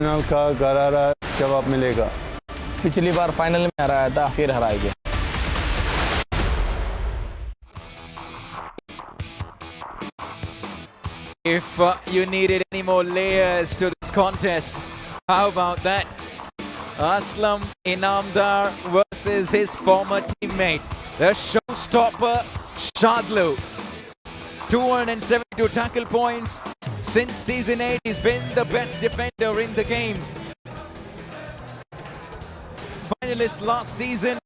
का करारा जवाब मिलेगा। पिछली बार फाइनल में हराया था, फिर हराएंगे। If you needed any more layers to this contest, how about that? Aslam Inamdar versus his former teammate, the showstopper Shadlu. 272 tackle points. Since season 8, he's been the best defender in the game. Finalist last season.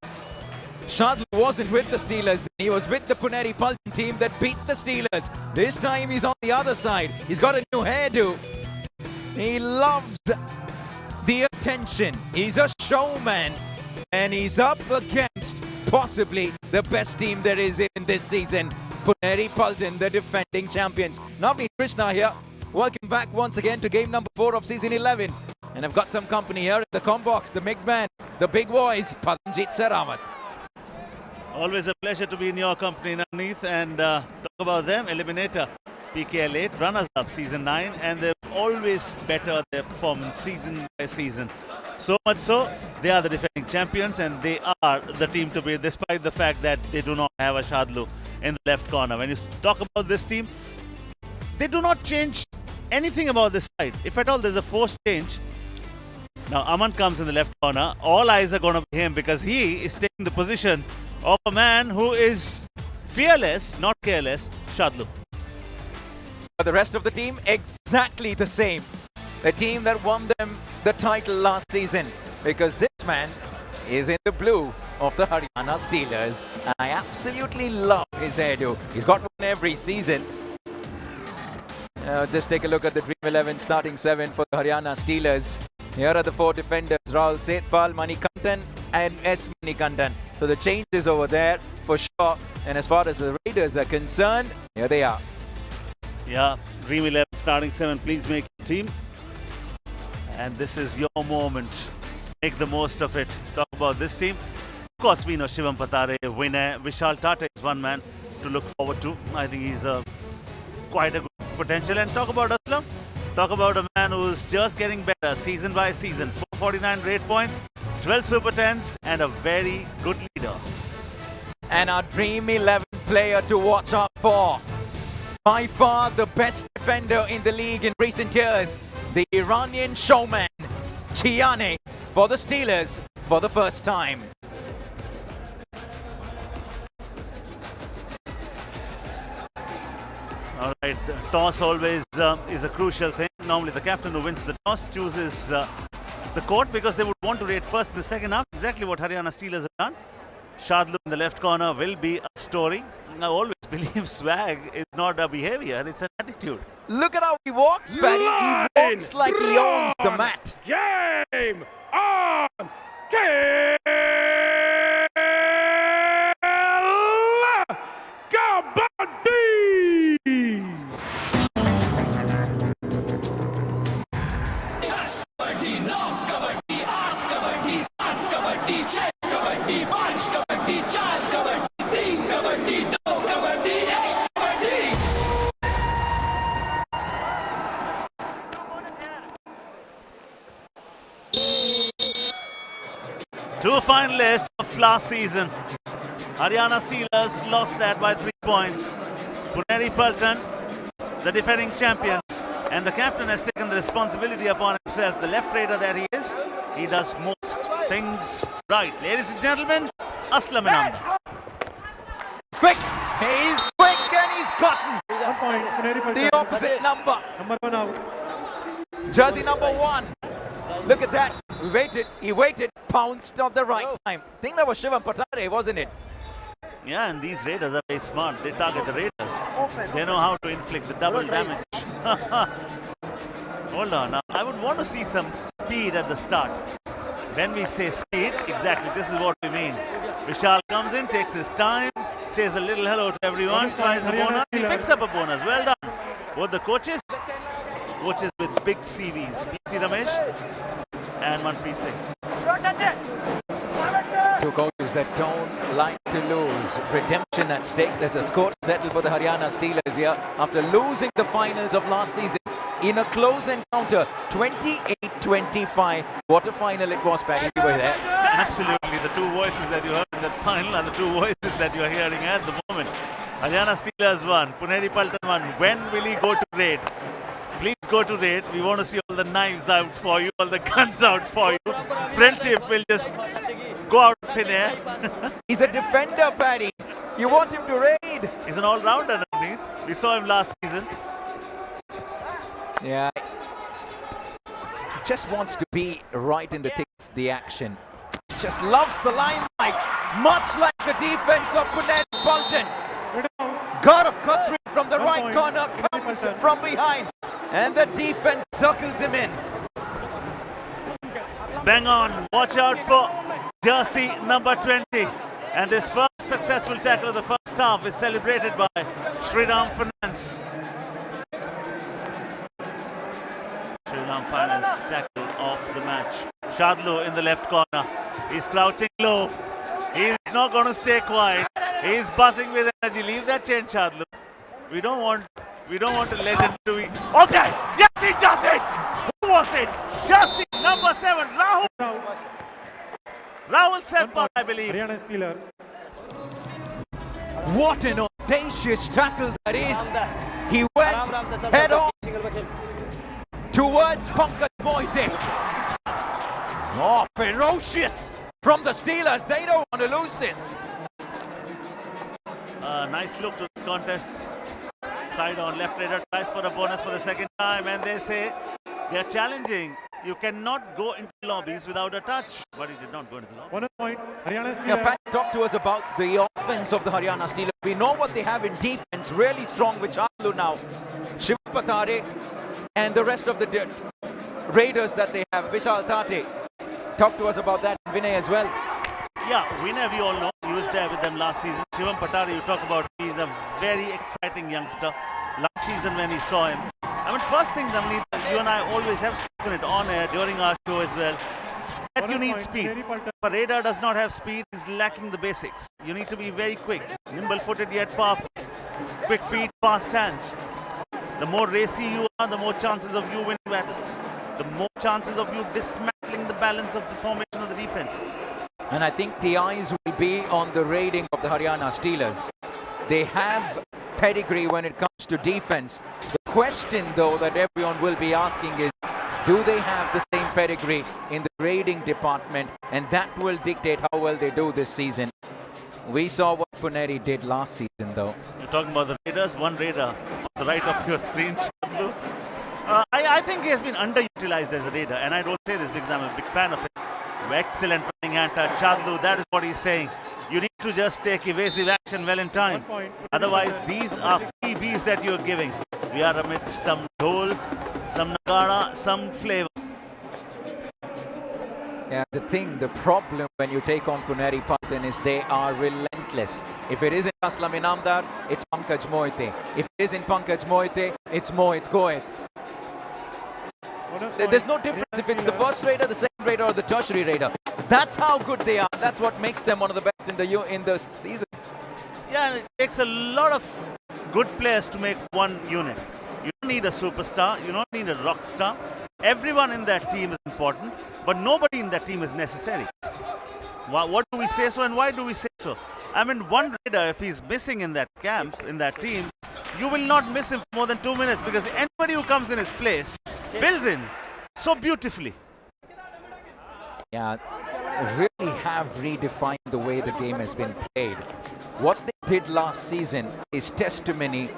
Shadlu wasn't with the Steelers, he was with the Puneri Paltan team that beat the Steelers. This time he's on the other side. He's got a new hairdo. He loves the attention. He's a showman. And he's up against possibly the best team there is in this season. Puneri Paltan, the defending champions. Navneet Krishna here. Welcome back once again to game number 4 of season 11. And I've got some company here in the combox, the big man, the big boys, Paramjit Saramat. Always a pleasure to be in your company, Navneet, and talk about them. Eliminator, PKL 8, runners-up season 9, and they've always better their performance season by season. So much so, they are the defending champions, and they are the team to beat, despite the fact that they do not have a Shadlu in the left corner. When you talk about this team, they do not change anything about this side. If at all there's a forced change, now Aman comes in the left corner. All eyes are going to be him because he is taking the position of a man who is fearless, not careless, Shadlu. But the rest of the team, exactly the same. The team that won them the title last season, because this man is in the blue of the Haryana Steelers. And I absolutely love his hairdo. He's got one every season. Just take a look at the Dream 11 starting 7 for the Haryana Steelers. Here are the 4 defenders, Rahul Setpal, Manikandan and S. Manikandan. So the change is over there for sure. And as far as the Raiders are concerned, here they are. Yeah, Dream 11 starting 7, please make your team. And this is your moment. Make the most of it. Talk about this team. Of course, we know Shivam Patare, winner. Vishal Tata is one man to look forward to. I think he's quite a good potential. And talk about Aslam. Talk about a man who's just getting better season by season. 449 grade points, 12 Super 10s, and a very good leader. And our Dream 11 player to watch out for. By far the best defender in the league in recent years. The Iranian showman, Chiane, for the Steelers for the first time. All right, the toss always is a crucial thing. Normally the captain who wins the toss chooses the court because they would want to rate first in the second half. Exactly what Haryana Steelers have done. Shadlu in the left corner will be a story. I always believe swag is not a behavior, it's an attitude. Look at how he walks, Paddy. He walks like he owns the mat. Game on! Kabaddi! Two finalists of last season. Haryana Steelers lost that by 3 points. Puneri Paltan, the defending champions, and the captain has taken the responsibility upon himself. The left raider that he is, he does most things right. Ladies and gentlemen, Aslam Inamdar. He's quick, he's quick, and he's gotten the opposite number. Number 1 out. Jersey number 1. Look at that. He waited, pounced at the right time. I think that was Shivam Patare, wasn't it? Yeah, and these raiders are very smart. They target the raiders. They know how to inflict the double damage. Hold on. Now, I would want to see some speed at the start. When we say speed, exactly, this is what we mean. Vishal comes in, takes his time, says a little hello to everyone, tries a bonus, he picks up a bonus. Well done. Both the coaches with big CVs, PC Ramesh and Manpreet Singh. Two coaches that don't like to lose. Redemption at stake. There's a score to settle for the Haryana Steelers here after losing the finals of last season. in a close encounter. 28-25. Quarter-final it was, Paddy. You were there. Absolutely. The two voices that you heard in the final are the two voices that you are hearing at the moment. Haryana Steelers won. Puneri Paltan won. When will he go to raid? Please go to raid. We want to see all the knives out for you, all the guns out for you. Friendship will just go out thin air. He's a defender, Paddy. You want him to raid. He's an all-rounder underneath. We saw him last season. Yeah. He just wants to be right in the thick of the action. Just loves the limelight, much like the defense of Puneri Paltan. God of Khatri from the right corner comes from behind, and the defense circles him in. Bang on, watch out for jersey number 20. And this first successful tackle of the first half is celebrated by Sriram Finance. Sriram Finance tackle of the match. Shadlu in the left corner. He's crouching low. He's not going to stay quiet. He's buzzing with energy. Leave that chain, Shadlu. We don't want a legend to be. Okay! Yes, he does it! Who was it? Jersey number 7, Rahul. Rahul Setpal, I believe. What an audacious tackle that is. He went head on towards Pankaj Moite. Oh, ferocious from the Steelers. They don't want to lose this. Nice look to this contest. Side on, left raider tries for a bonus for the second time, and they say they are challenging. You cannot go into lobbies without a touch. But he did not go into the lobby. 1 point. Haryana Steelers. Yeah, Pat, talk to us about the offense of the Haryana Steelers. We know what they have in defense, really strong with Shadlu now. Shiv Patare and the rest of the Raiders that they have, Vishal Tate. Talk to us about that, Vinay as well. Yeah, Vinay, we all know. He was there with them last season. Shivam Patari, you talk about, he's a very exciting youngster. Last season when he saw him. I mean, first things, you and I always have spoken it on air during our show as well. That you need speed. If a Raider does not have speed, he's lacking the basics. You need to be very quick, nimble-footed yet powerful. Quick feet, fast hands. The more racy you are, the more chances of you winning battles. The more chances of you dismantling the balance of the formation of the defense. And I think the eyes will be on the raiding of the Haryana Steelers. They have pedigree when it comes to defense. The question, though, that everyone will be asking is, do they have the same pedigree in the raiding department? And that will dictate how well they do this season. We saw what Puneri did last season, though. You're talking about the Raiders. One Raider on the right of your screen, Shadlu. I think he has been underutilized as a Raider, and I don't say this because I'm a big fan of his. Excellent running anti Shadlu, that is what he's saying. You need to just take evasive action well in time. Otherwise, these are freebies that you're giving. We are amidst some dhol, some nagara, some flavor. Yeah, the problem when you take on Puneri Paltan is they are relentless. If it isn't Aslam Inamdar, it's Pankaj Moite. If it isn't Pankaj Moite, it's Mohit Goeth. There's no difference if it's the first raider, the second raider, or the tertiary raider. That's how good they are. That's what makes them one of the best in the season. Yeah, and it takes a lot of good players to make one unit. You don't need a superstar. You don't need a rock star. Everyone in that team is important, but nobody in that team is necessary. What do we say so, and why do we say so? I mean, one raider, if he's missing in that camp, in that team, you will not miss him for more than 2 minutes, because anybody who comes in his place builds in so beautifully. Yeah, really have redefined the way the game has been played. What they did last season is testimony,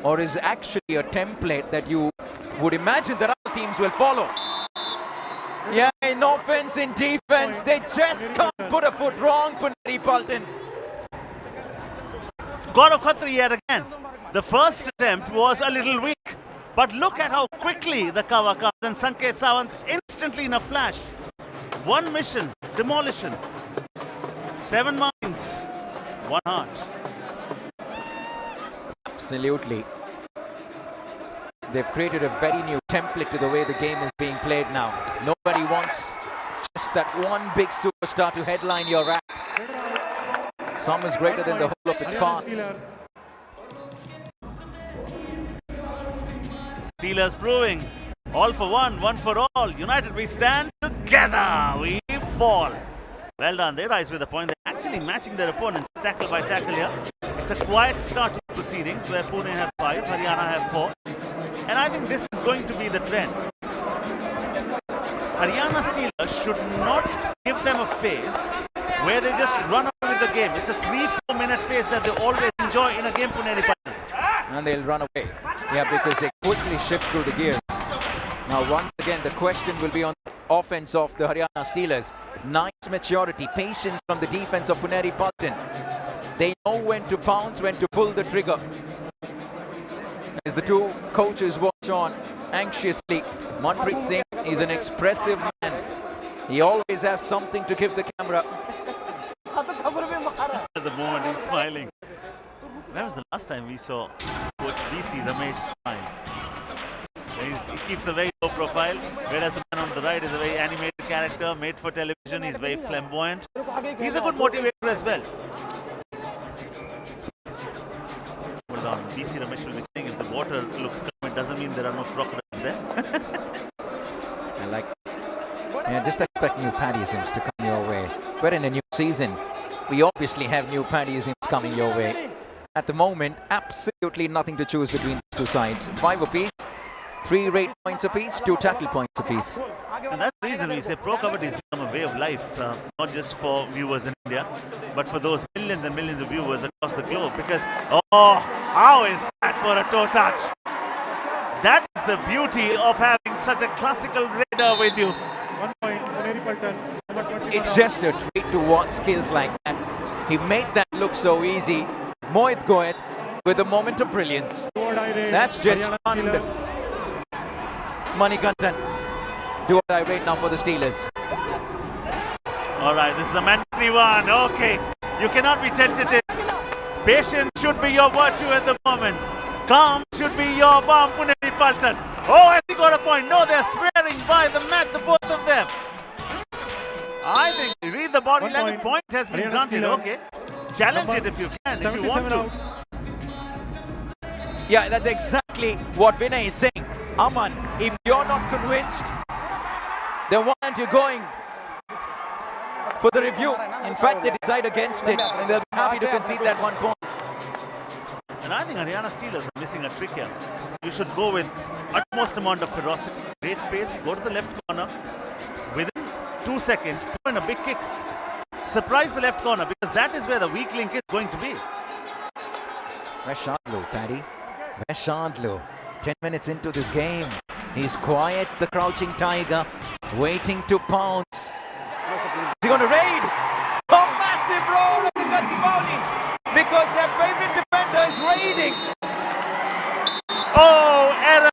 or is actually a template that you would imagine that other teams will follow. Yeah, in offense, in defense, they just can't put a foot wrong, Puneri Paltan. God of Khatri yet again. The first attempt was a little weak, but look at how quickly the cover comes, and Sanket Sawant instantly in a flash. One mission, demolition. 7 minds, 1 heart. Absolutely. They've created a very new template to the way the game is being played now. Nobody wants just that one big superstar to headline your act. Some is greater than the whole of its parts. Steelers proving all for one, one for all. United we stand together, we fall. Well done, they rise with a point. They're actually matching their opponents tackle by tackle here. It's a quiet start to proceedings where Pune have 5, Haryana have 4. And I think this is going to be the trend. Haryana Steelers should not give them a phase where they just run away with the game. It's a 3-4 minute phase that they always enjoy in a game, Puneri Paltan. And they'll run away. Yeah, because they quickly shift through the gears. Now, once again, the question will be on the offense of the Haryana Steelers. Nice maturity, patience from the defense of Puneri Paltan. They know when to pounce, when to pull the trigger. As the two coaches watch on anxiously, Manpreet Singh is an expressive man. He always has something to give the camera. At the moment he's smiling. When was the last time we saw Coach VC Ramesh smile? He keeps a very low profile, whereas the man on the right is a very animated character, made for television. He's very flamboyant. He's a good motivator as well. Hold on, VC Ramesh will be saying if the water looks calm, it doesn't mean there are no crocodiles there. I like just expect new paddyisms to come your way. We're in a new season. We obviously have new paddyisms coming your way. At the moment, absolutely nothing to choose between the two sides. 5 apiece, 3 rate points apiece, 2 tackle points apiece. And that's the reason we say Pro Kabaddi has become a way of life, not just for viewers in India, but for those millions and millions of viewers across the globe. Because, oh, how is that for a toe touch? That is the beauty of having such a classical raider with you. 1 point, Puneri Paltan. It's just a treat to watch skills like that. He made that look so easy. Mohit Goyat with a moment of brilliance. That's just stunned Manikantan. Do or die rate now for the Steelers. Alright, this is the mandatory one. Okay, you cannot be tentative. Patience should be your virtue at the moment. Calm should be your balm, Puneri Paltan. Oh, has he got a point? No, they're swearing by the mat, the both of them. I think, read the body language. Point has been granted. Okay, challenge it if you can, if you want to. Yeah, that's exactly what Vinay is saying. Aman, if you're not convinced, then why aren't you going for the review? In fact, they decide against it, and they'll be happy to concede that 1 point. And I think Haryana Steelers are missing a trick here. You should go with utmost amount of ferocity, great pace, go to the left corner. Within 2 seconds, throw in a big kick. Surprise the left corner, because that is where the weak link is going to be. Where's Shadlu, Paddy? Where's Shadlu? 10 minutes into this game. He's quiet, the crouching tiger, waiting to pounce. Is he going to raid? A massive roll of the Gatibauli, because their favorite defender is raiding. Oh, error.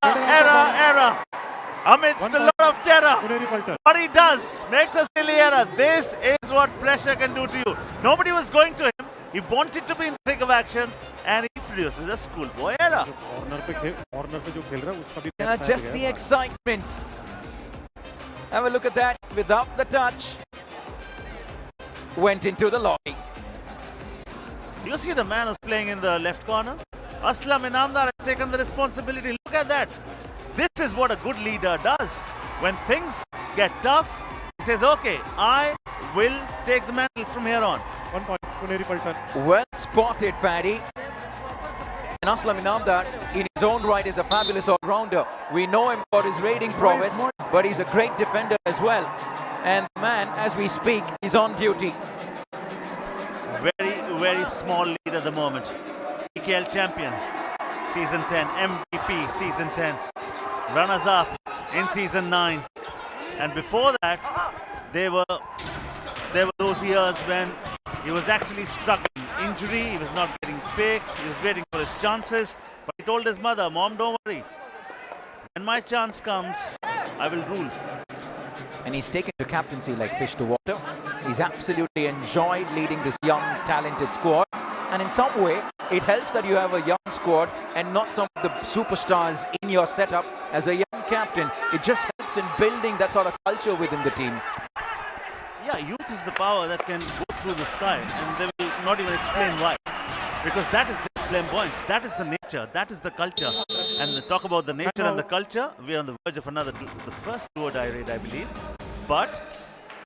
Amidst a lot of terror, what he does makes a silly error. This is what pressure can do to you. Nobody was going to him. He wanted to be in the thick of action, and he produces a schoolboy error. Yeah, just the excitement. Have a look at that. Without the touch, went into the lobby. You see the man who's playing in the left corner? Aslam Inamdar has taken the responsibility. Look at that. This is what a good leader does. When things get tough, he says, okay, I will take the mantle from here on. 1 point, Puneri Paltan. Well spotted, Paddy. And Aslam Inamdar, in his own right, is a fabulous all-rounder. We know him for his raiding prowess, but he's a great defender as well. And the man, as we speak, is on duty. Very small lead at the moment. PKL champion, season 10, MVP, season 10. Runners-up in season 9. And before that, there were those years when he was actually struggling. Injury, he was not getting picked, he was waiting for his chances. But he told his mother, Mom, don't worry. When my chance comes, I will rule. And he's taken to captaincy like fish to water. He's absolutely enjoyed leading this young, talented squad. And in some way, it helps that you have a young squad and not some of the superstars in your setup as a young captain. It just helps in building that sort of culture within the team. Yeah, youth is the power that can go through the sky, and they will not even explain why. Because that is the flamboyance, that is the nature, that is the culture. And talk about the nature and the culture, we are on the verge of another, the first do or die raid, I believe. But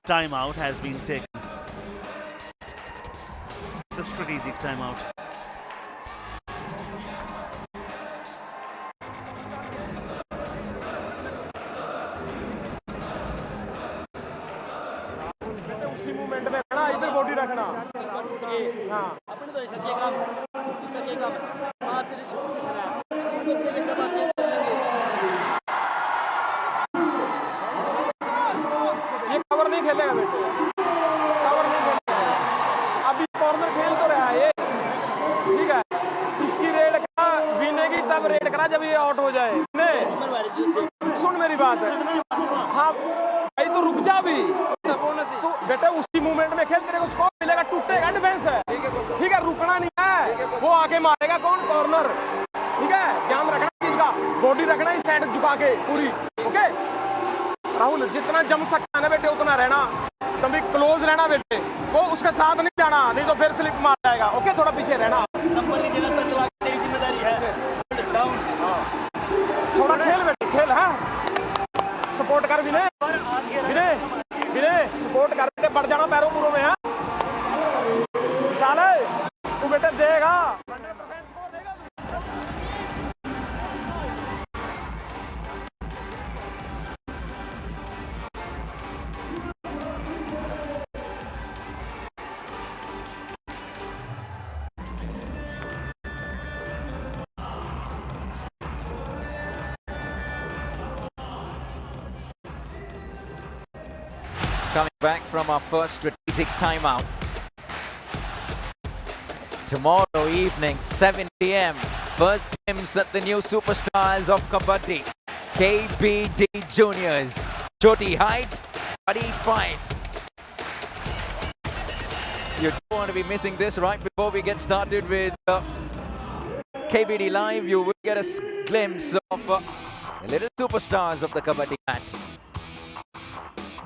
timeout has been taken. It's a strategic timeout. उसी movement में रहना, इधर body रखना। हाँ। अपने तो इसका क्या काम है? इसका क्या काम है? आज से रिश्वत किस है? फिर इसके बाद चेंज कर लेंगे। ये कवर नहीं खेलेगा बेटे, कवर नहीं खेलेगा। अभी कॉर्नर खेल तो रहा है ये, ठीक है। इसकी रेड का विनेगी तब रेड करा जब ये आउट हो जाए। सुन मेरी बात, हाँ भाई तो रुक जा भी, तो बेटे उसी मूवमेंट में खेल, तेरे को स्कोर मिलेगा, टूटेगा डिफेंस है, ठीक है, रुकना नहीं है, वो आके मारेगा कौन, कॉर्नर, ठीक है, ध्यान रखना चीज का, बॉडी रखना इस साइड झुका के पूरी, ओके। राहुल जितना जम सकता है ना बेटे उतना रहना, कभी क्लोज रहना बेटे, वो उसके साथ नहीं जाना, नहीं तो फिर स्लिप मार जाएगा, ओके, थोड़ा पीछे रहना, नंबर की जगह पर चला के तेरी जिम्मेदारी है, डाउन, थोड़ा खेल बेटे, खेल, हाँ, सपोर्ट कर विनय, विनय, विनय, सपोर्ट कर बेटे, बढ़ जाना पैरों पूरों में, हाँ, साले, तू बेटे देगा। Coming back from our first strategic timeout. Tomorrow evening, 7 p.m. First glimpse at the new superstars of Kabaddi. KBD Juniors. Choti height, buddy fight. You don't want to be missing this right before we get started with KBD Live. You will get a glimpse of the little superstars of the Kabaddi match.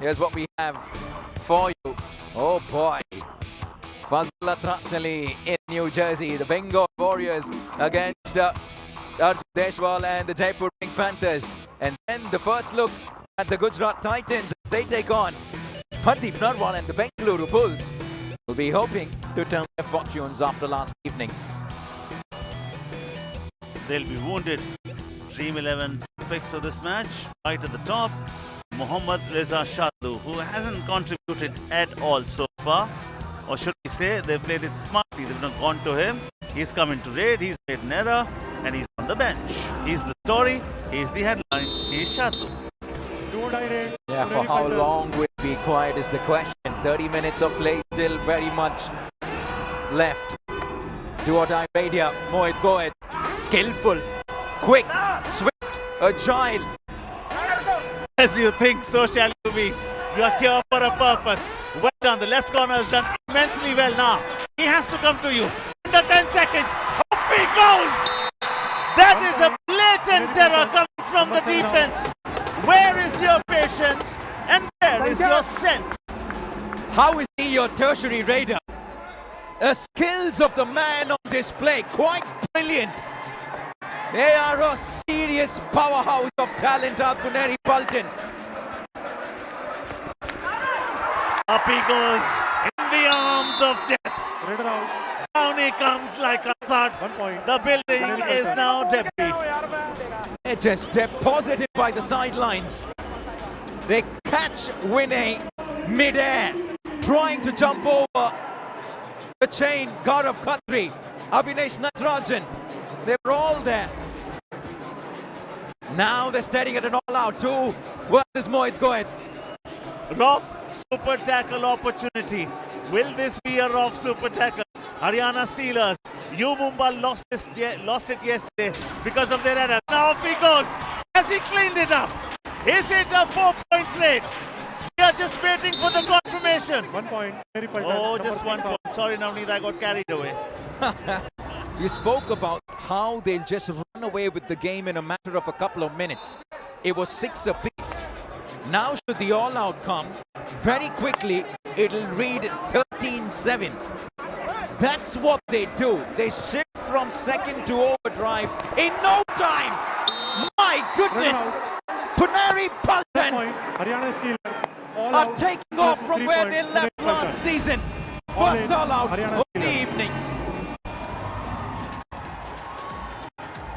Here's what we have for you. Oh boy. Fazla Trachali in New Jersey. The Bengal Warriors against Arjun Deshwal and the Jaipur Pink Panthers. And then the first look at the Gujarat Titans as they take on Pardeep Narwal and the Bengaluru Bulls. Will be hoping to turn their fortunes after last evening. They'll be wounded. Dream 11 picks of this match. Right at the top, Mohammad Reza Shaddu, who hasn't contributed at all so far. Or should we say, they played it smartly. They've not gone to him. He's come into raid, he's made an error, and he's on the bench. He's the story, he's the headline, he's Shaddu. Yeah, for how long will it be quiet is the question. 30 minutes of play, still very much left. Do or die radio, Mohit Goet. Skillful, quick, swift, agile. As you think, so shall you be. You are here for a purpose. Well done. The left corner has done immensely well now. He has to come to you. Under 10 seconds. Up he goes! That is a blatant error coming from the defense. Where is your patience? And where is your sense? How is he your tertiary raider? The skills of the man on display, quite brilliant. They are a serious powerhouse of talent, Puneri Paltan. Up he goes in the arms of death. Down he comes like a thud. The building is now debris. They're just deposited by the sidelines. They catch Winnie mid-air, trying to jump over the chain. God of Khatri, Abhinesh Natarajan, they were all there. Now they're staring at an all-out 2 versus Mohit Goet. Rough super tackle opportunity. Will this be a rough super tackle? Haryana Steelers, Mumba lost it yesterday because of their error. Now off he goes. Has he cleaned it up? Is it a 4-point raid? We are just waiting for the confirmation. 1 point. Oh, just 1 point. Sorry, Navneet, I got carried away. You spoke about how they'll just run away with the game in a matter of a couple of minutes. It was 6 apiece. Now should the all-out come, very quickly it'll read 13-7. That's what they do. They shift from second to overdrive in no time. My goodness! Puneri Paltan Haryana Steelers. All are out. taking off from 3 where points, they left Puneri last Paltan. season. All First in, all out Haryana of the Steelers. evening.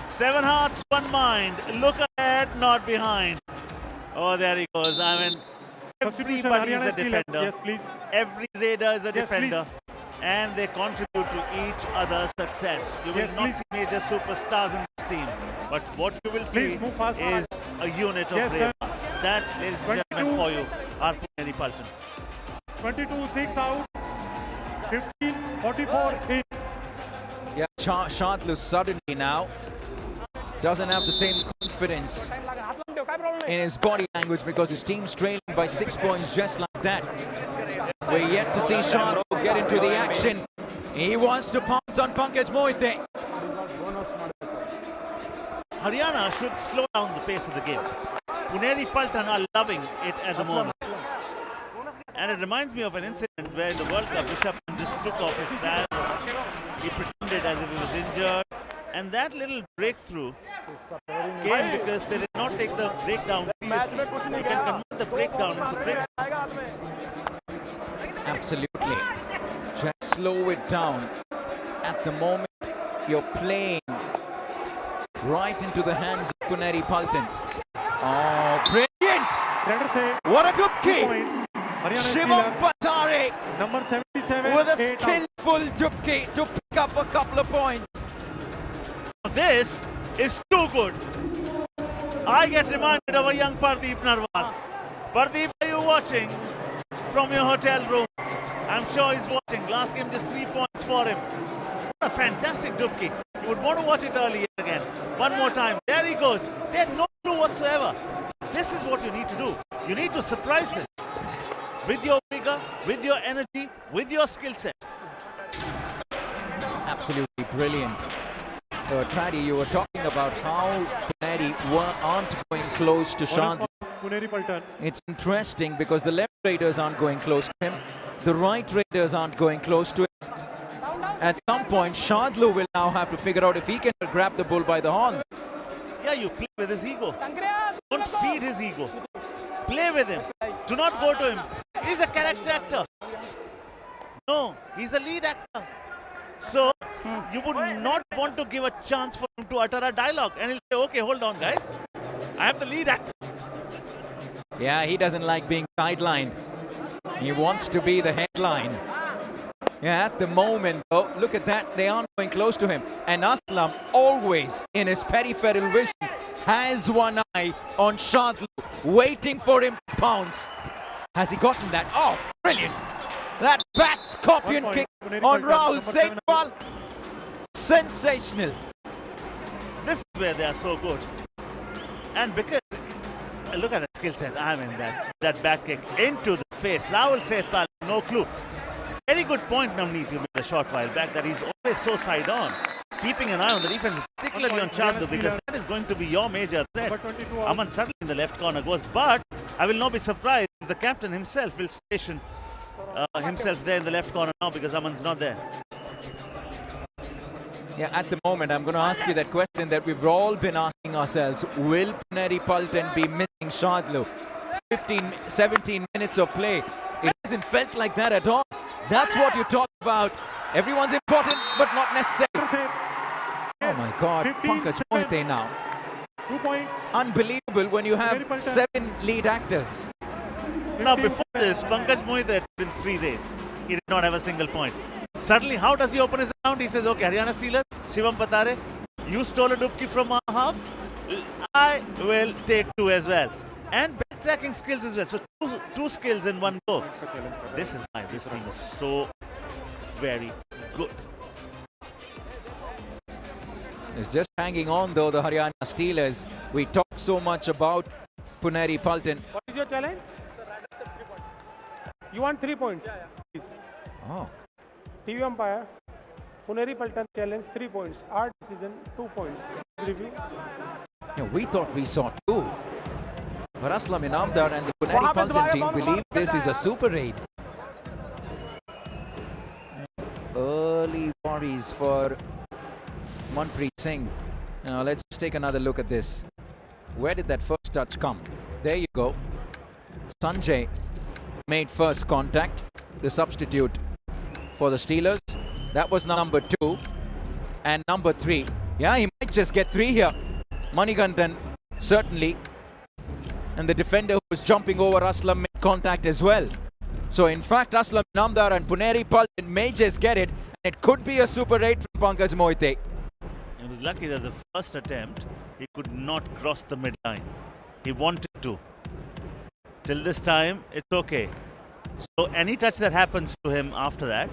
7 hearts, 1 mind. Look ahead, not behind. Oh, there he goes. I mean, Substitution, everybody is Haryana a Steelers. defender. Yes, please. Every raider is a Yes, defender. And they contribute to each other's success. You will Yes, not please. see major superstars in this team. But what you will see Please move fast. is a unit of Yes, brave sir. hearts. That, ladies and 22. gentlemen, for you are Puneri Paltan. 22-6 out. 15-44 in. Yeah, Shantanu suddenly now doesn't have the same confidence in his body language because his team's trailing by 6 points just like that. We're yet to see Shantanu get into the action. He wants to pounce on Pankaj Mohite. Haryana should slow down the pace of the game. Puneri Paltan are loving it at the moment. And it reminds me of an incident where in the World Cup, Rishabh Pant just took off his pads. He pretended as if he was injured. And that little breakthrough came because they did not take the breakdown seriously. You can convert the breakdown into breakthrough. Absolutely. Just slow it down. At the moment, you're playing right into the hands of Puneri Paltan. Oh, brilliant! Credit say What a 2 dupki! points. Haryana Shivam Steelers. Patare Number 77. with a 8 out. skillful dupki to pick up a couple of points. This is too good. I get reminded of a young Pardeep Narwal. Pardeep, are you watching from your hotel room? I'm sure he's watching. Last game, just 3 points for him. What a fantastic dupki. You would want to watch it early again. One more time. There he goes. They had no clue whatsoever. This is what you need to do. You need to surprise them with your vigor, with your energy, with your skill set. Absolutely brilliant. So, Tradi, you were talking about how Puneri aren't going close to Shantanu. Puneri Paltan. It's interesting because the left raiders aren't going close to him. The right raiders aren't going close to him. At some point, Shantanu will now have to figure out if he can grab the bull by the horns. Yeah, you play with his ego. Don't feed his ego. Play with him. Do not go to him. He's a character actor. No, he's a lead actor. So, you would not want to give a chance for him to utter a dialogue. And he'll say, okay, hold on, guys. I am the lead actor. Yeah, he doesn't like being sidelined. He wants to be the headline. Yeah, at the moment, though, look at that. They aren't going close to him. And Aslam, always in his peripheral vision, has one eye on Shantanu, waiting for him to pounce. Has he gotten that? Oh, brilliant! That back scorpion 1 kick point. Puneri on Paltan, Rahul number 7 Saikwal. Sensational. This is where they are so good. And because, look at the skill set. I mean, that back kick into the face. Rahul Saikwal, no clue. Very good point, Navneet, you made a short while back, that he's always so side on. Keeping an eye on the defense, particularly on Shantanu, because that is going to be your major threat. Number 22 out. Aman suddenly in the left corner goes, but I will not be surprised if the captain himself will station himself there in the left corner now because Aman's not there. Yeah, at the moment, I'm going to ask you that question that we've all been asking ourselves. Will Puneri Paltan be missing Shantanu? 17 minutes of play. It hasn't felt like that at all. That's what you talk about. Everyone's important, but not necessary. Oh my God, 15, Pankaj Mohite now. 2 points. Unbelievable when you have Puneri Paltan. 7 lead actors. Now before this, Pankaj Mohite had been 3 raids. He did not have a single point. Suddenly, how does he open his account? He says, okay, Haryana Steelers, Shivam Patare, you stole a dupki from our half. I will take 2 as well. And backtracking skills as well. So two skills in one go. This is why this team is so very good. It's just hanging on though, the Haryana Steelers. We talk so much about Puneri Paltan. What is your challenge? You want 3 points. Please. Oh, TV umpire. Puneri Paltan challenge 3 points. Our decision 2 points. Review. yeah, we thought we saw 2. But Aslam Inamdar and the Puneri Paltan team believe this is a super raid. Early worries for Manpreet Singh. Now let's just take another look at this. Where did that first touch come? There you go. Sanjay made first contact, the substitute for the Steelers. That was number 2 and number 3. Yeah, he might just get 3 here. Manikandan, certainly. And the defender who was jumping over Aslam made contact as well. So in fact, Aslam Namdar and Puneri Paltan may just get it. And it could be a Super 8 from Pankaj Mohite. He was lucky that the first attempt, he could not cross the midline. He wanted to. Till this time, it's okay. So any touch that happens to him after that,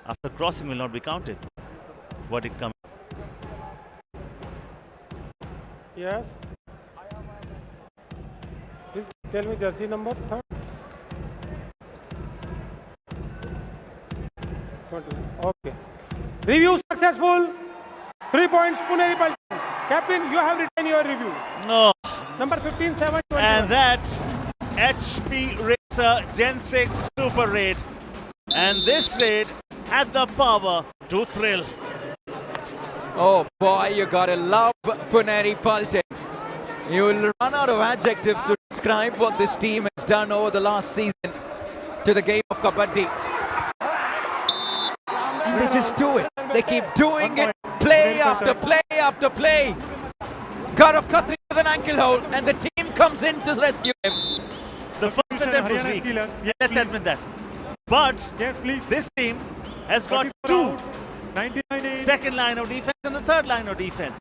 after crossing, will not be counted. What it comes. Yes. Please tell me jersey number 3rd. Okay. Review successful. 3 points, Puneri Paltan. Captain, you have written your review. No. Number 15, 7, 21. And that HP Racer Gen 6 Super Raid. And this raid had the power to thrill. Oh boy, you gotta love Puneri Paltan. You will run out of adjectives to describe what this team has done over the last season to the game of Kabaddi. And they just do it. They keep doing it, play after play after play. Gaurav Khatri with an ankle hold, and the team comes in to rescue him. The first attempt was weak. Let's admit that. But Yes, please. this team has got 2 99 second line of defense and the third line of defense.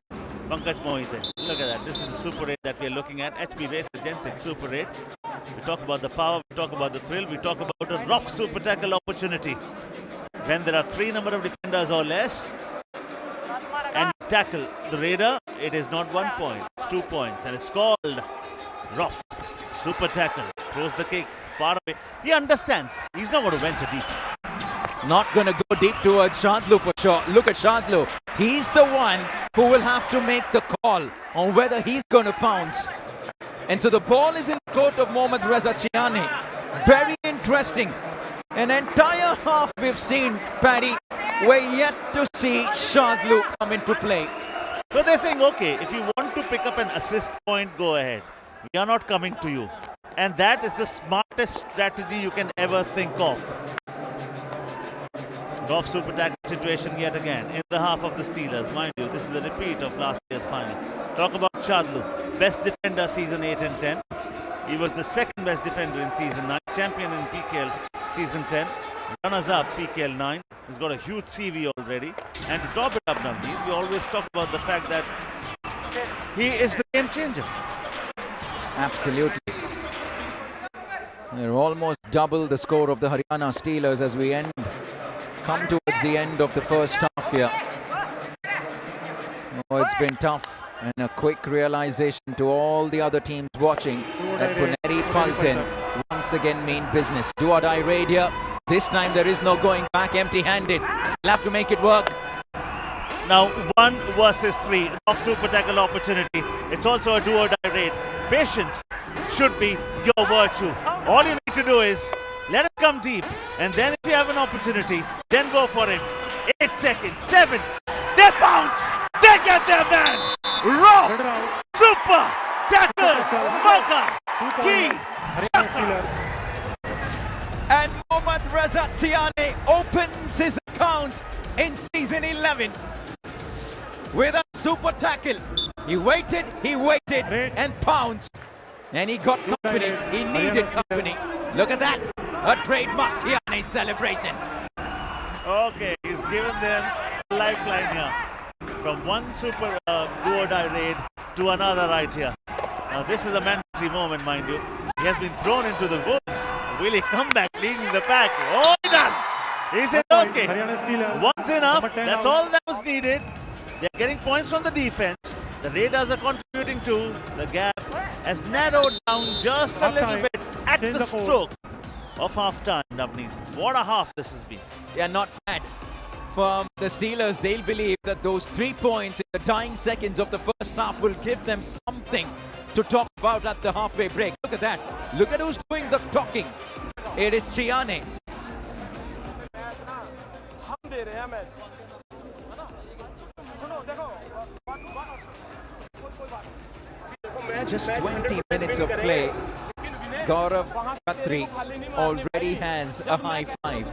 Pankaj Mohite. Look at that. This is the Super 8 that we are looking at. HP Racer Gen 6 Super 8. We talk about the power, we talk about the thrill, we talk about a rough super tackle opportunity. When there are 3 number of defenders or less and tackle the raider, it is not 1 point, it's 2 points, and it's called rough super tackle. Throws the kick far away. He understands. He's not going to venture deep. Not going to go deep towards Shantanu for sure. Look at Shantanu. He's the one who will have to make the call on whether he's going to pounce. And so the ball is in the court of Mohammad Reza Chiani. Very interesting. An entire half we've seen, Paddy. We're yet to see Shantanu come into play. So they're saying, okay, if you want to pick up an assist point, go ahead. We are not coming to you. And that is the smartest strategy you can ever think of. Rough super tackle situation yet again in the half of the Steelers. Mind you, this is a repeat of last year's final. Talk about Shadlu, best defender season 8 and 10. He was the second best defender in season 9, champion in PKL season 10, runners-up PKL 9. He's got a huge CV already. And to top it up, Navneet, we always talk about the fact that he is the game changer. Absolutely. They're almost double the score of the Haryana Steelers as we come towards the end of the first half here. Oh, it's been tough, and a quick realization to all the other teams watching that Puneri Paltan once again mean business. Do or die raid here. This time there is no going back empty-handed. They'll have to make it work. Now 1 versus 3 of super tackle opportunity. It's also a do or die raid. Patience should be your virtue. All you need to do is let it come deep, and then if you have an opportunity, then go for it. 8 seconds, 7, they bounce, they get their man. Raw, super tackle, Mocha, key, And Mohammad Reza Chiani opens his account in season 11 with a super tackle. He waited, and pounced. And he got company. He needed company. Look at that. A trademark Chiani celebration. Okay, he's given them a lifeline here. From one super do or die raid to another right here. Now this is a mandatory moment, mind you. He has been thrown into the woods. Will he come back leading the pack? Oh, he does! He said, okay, once enough. That's all that was needed. They're getting points from the defense. The Raiders are contributing to. The gap has narrowed down just a little bit at the stroke of half-time, Navneet. What a half this has been. Yeah, not bad. From the Steelers, they'll believe that those 3 points in the dying seconds of the first half will give them something to talk about at the halfway break. Look at that. Look at who's doing the talking. It is Chiani. just 20 minutes of play, Gaurav Khatri already has a high five.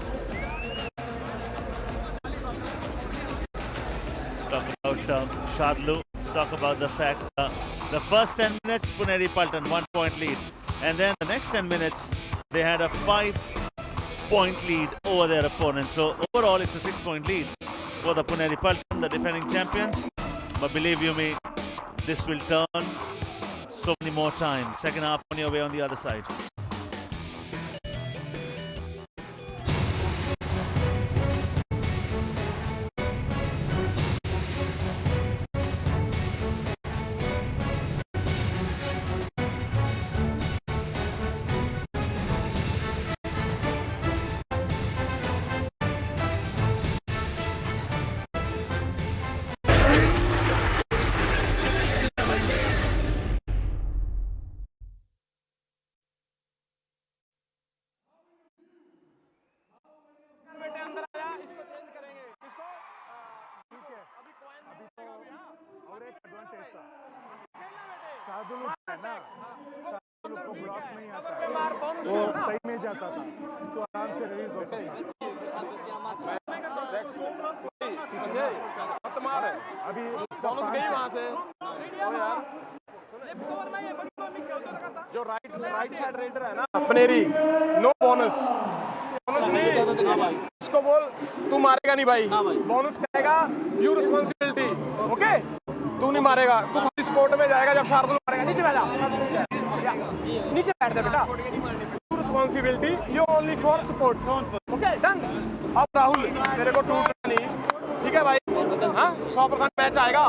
Talk about Shadlu. Talk about the fact the first 10 minutes, Puneri Paltan 1 point lead. And then the next 10 minutes, they had a 5-point lead over their opponent. So overall, it's a 6-point lead for the Puneri Paltan, the defending champions. But believe you me, this will turn so many more times. Second half on your way on the other side. बेटे अंदर आया, इसको change करेंगे, इसको ठीक है, अभी point नहीं मिलेगा भैया, और एक एडवांटेज था खेलना बेटे, शार्दुल है ना, शार्दुल को ब्लॉक नहीं आता है, मार बोनस वो तय में जाता था, तो आराम से रिलीज हो सकता संजय मत मार, अभी बोनस गई वहाँ से, ओ यार जो राइट साइड रेडर है ना पनेरी, नो बोनस, बोनस नहीं, इसको बोल तू मारेगा नहीं भाई, बोनस कहेगा यू रिस्पॉन्सिबिलिटी, ओके, तू नहीं मारेगा, तू खाली स्पोर्ट में जाएगा जब शार्दुल मारेगा, नीचे बैठ जा, नीचे बैठ जा बेटा, you responsibility, you only for support, okay done. अब राहुल तेरे को टूटना नहीं, ठीक है भाई, हाँ 100% मैच आएगा,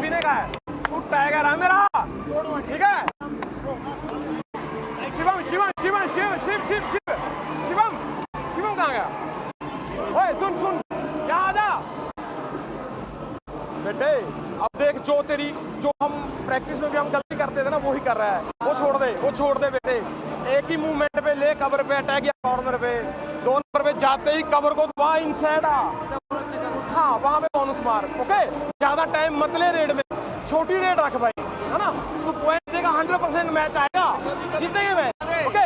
बिने का है, तू टाइगर है मेरा, ठीक है, शिवम शिवम शिवम शिव शिव शिव शिव शिवम शिवम कहाँ गया, ओए सुन सुन यहाँ आ जा बेटे, अब देख जो हम प्रैक्टिस में भी हम गलती करते थे ना, वो ही कर रहा है, वो छोड़ दे बेटे, एक ही मूवमेंट पे ले, कवर पे अटैक या कॉर्नर पे, 2 नंबर पे जाते ही कवर को दबा, इनसाइड आ, हाँ वहाँ पे बोनस मार, ओके, ज्यादा टाइम मत ले रेड में, छोटी रेड रख भाई, है ना, तू पॉइंट देगा, 100% मैच आएगा, जीतेंगे मैच, ओके।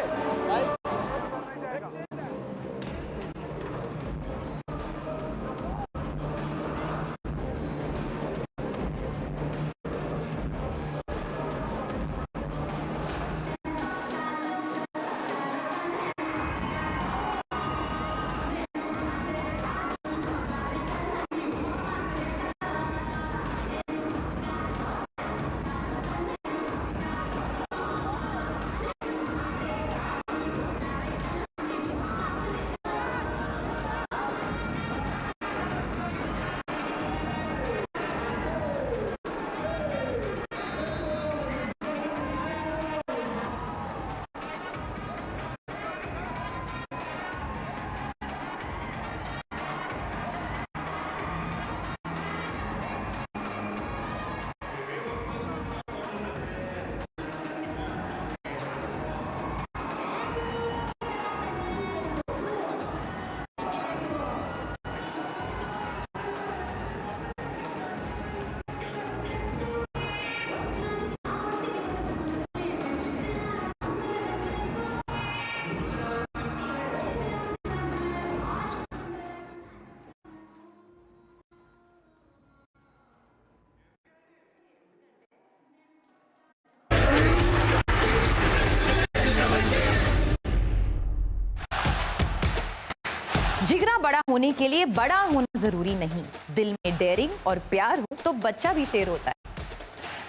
जिगरा बड़ा होने के लिए बड़ा होना जरूरी नहीं, दिल में डेयरिंग और प्यार हो तो बच्चा भी शेर होता है।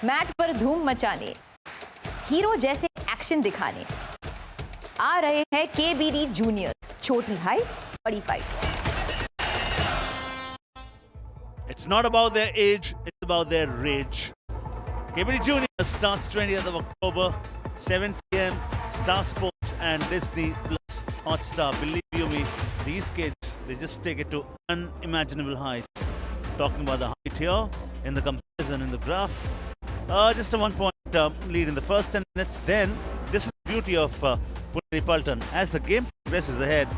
मैट पर धूम मचाने, हीरो जैसे एक्शन दिखाने आ रहे हैं केबीडी जूनियर, छोटी हाइट बड़ी fight. It's not about their age, it's about their rage. Kabaddi Junior starts 20th of October, 7 p.m. Star Sports and Disney Plus Hotstar. Believe you me, these kids, they just take it to unimaginable heights. Talking about the height here, in the comparison in the graph. Just a 1-point lead in the first 10 minutes. Then, this is the beauty of Puneri Paltan. As the game progresses ahead,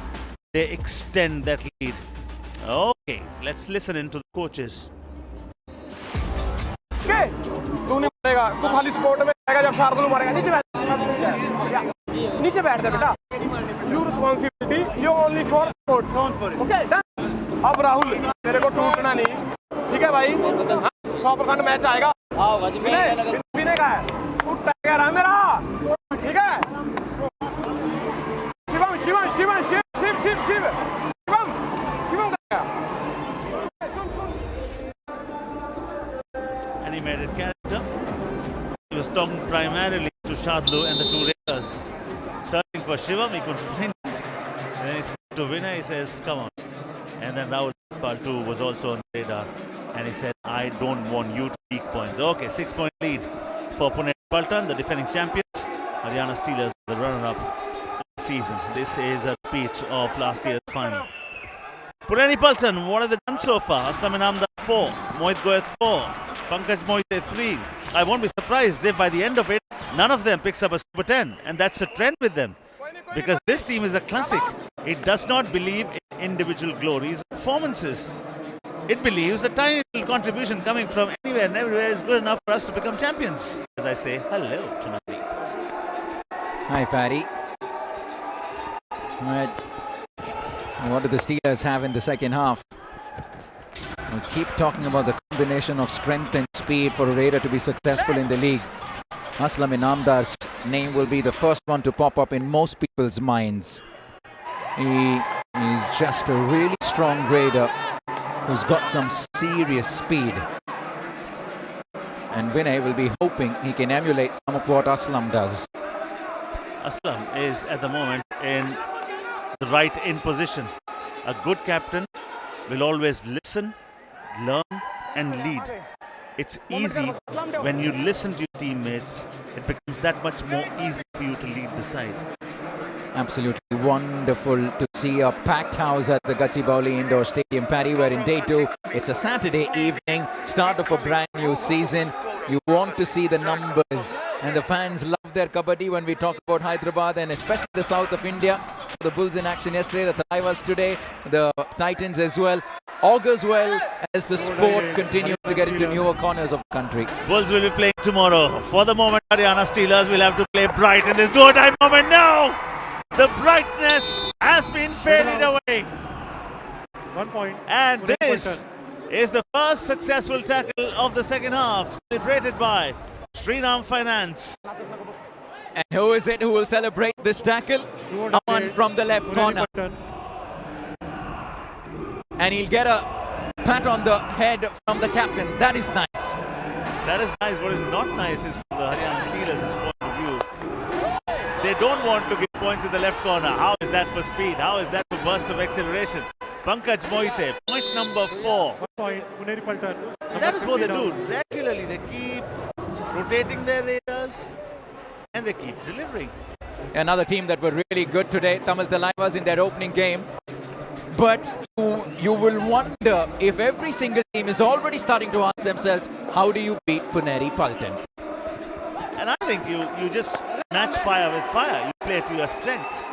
they extend that lead. Okay, let's listen in to the coaches. तूने मारेगा तू खाली sport में रहेगा जब शार्दुल मारेगा नीचे बैठ नीचे बैठ दे बेटा you responsibility you only for sport okay done अब राहुल मेरे को टूटना नहीं ठीक है भाई 100% मैच आएगा पीने का है तू टाइगर है मेरा ठीक है शिवम शिवम शिवम शिव शिव शिव शिव शिवम शिवम का Animated character. He was talking primarily to Shadlu and the two raiders, searching for Shivam. He couldn't find him. And then he spoke to Vinay. He says, "Come on." And then Rahul Paltu was also on the radar, and he said, "I don't want you to leak points." Okay, 6-point lead for Puneri Paltan, the defending champions. Haryana Steelers, the runner-up this season. This is a repeat of last year's final. Puneri Paltan, what have they done so far? Aslam Inamdar 4, Mohit Goyat 4, Pankaj Mohite 3. I won't be surprised if by the end of it, none of them picks up a Super 10. And that's a trend with them. Because this team is a classic. It does not believe in individual glories or performances. It believes a tiny little contribution coming from anywhere and everywhere is good enough for us to become champions. As I say, hello to Navdeep. Hi, Paddy. What do the Steelers have in the second half? We keep talking about the combination of strength and speed for a Raider to be successful in the league. Aslam Inamdar's name will be the first one to pop up in most people's minds. He is just a really strong Raider who's got some serious speed. And Vinay will be hoping he can emulate some of what Aslam does. Aslam is at the moment in the right in position. A good captain will always listen, learn and lead. It's easy when you listen to your teammates. It becomes that much more easy for you to lead the side. Absolutely wonderful to see a packed house at the Gachibowli Indoor Stadium, Paddy. We're in day 2. It's a Saturday evening, start of a brand new season. You want to see the numbers, and the fans love their kabaddi when we talk about Hyderabad and especially the south of India. The Bulls in action yesterday, the Thaivas today, the Titans as well. Augurs well as the sport continues to get into newer corners of the country. Bulls will be playing tomorrow. For the moment, Haryana Steelers will have to play bright in this do-or-die moment. No! The brightness has been faded away. 1 point. And this is the first successful tackle of the second half, celebrated by Sriram Finance. And who is it who will celebrate this tackle? Someone from the left corner. And he'll get a pat on the head from the captain. That is nice. That is nice. What is not nice is from the Haryana Steelers' point of view. They don't want to give points in the left corner. How is that for speed? How is that for burst of acceleration? Pankaj Mohite, point number 4. 1 point, Puneri Paltan. That is what they do. Regularly, they keep rotating their raiders and they keep delivering. Another team that were really good today, Tamil Talaivas, in their opening game. But you will wonder if every single team is already starting to ask themselves, how do you beat Puneri Paltan? And I think you just match fire with fire. You play to your strengths.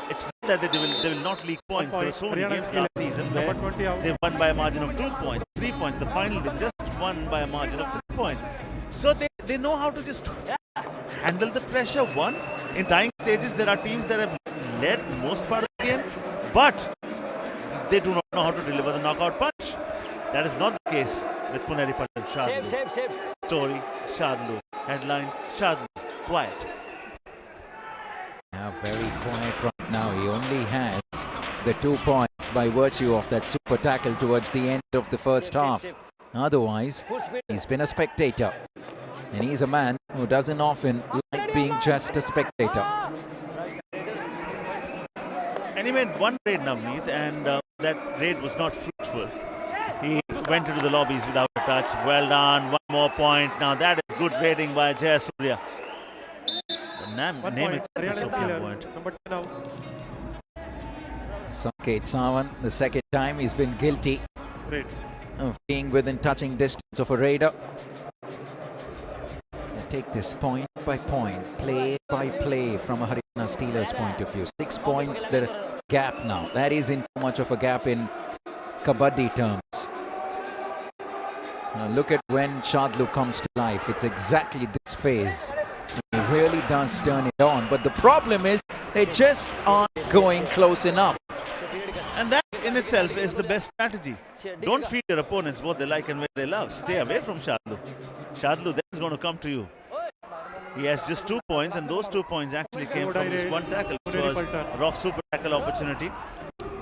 It's not that they will not leak points. There were so many games last season where they won by a margin of 2 points, 3 points. The final they just won by a margin of 3 points. So they know how to just handle the pressure. One, in dying stages, there are teams that have led most part of the game, but they do not know how to deliver the knockout punch. That is not the case with Puneri Paltan. Shadlu. Story, Shadlu. Headline, Shadlu. Quiet. Yeah, very quiet right now. He only has the 2 points by virtue of that super tackle towards the end of the first half. Otherwise, he's been a spectator. And he's a man who doesn't often like being just a spectator. And he made one raid, Navneet, and that raid was not fruitful. He went into the lobbies without a touch. Well done. One more point. Now that is good raiding by Jayasurya. The name itself is so point. Number 10 now. Sanket Sawan, the second time he's been guilty Great. of being within touching distance of a raider. Take this point by point, play by play from a Haryana Steelers point of view. 6 points, the gap now. That isn't too much of a gap in Kabaddi terms. Now look at when Shadlu comes to life. It's exactly this phase. He really does turn it on. But the problem is they just aren't going close enough. And that in itself is the best strategy. Don't feed your opponents what they like and what they love. Stay away from Shadlu. Shadlu then is going to come to you. He has just 2 points, and those 2 points actually came from this one tackle, which was a rough super tackle opportunity.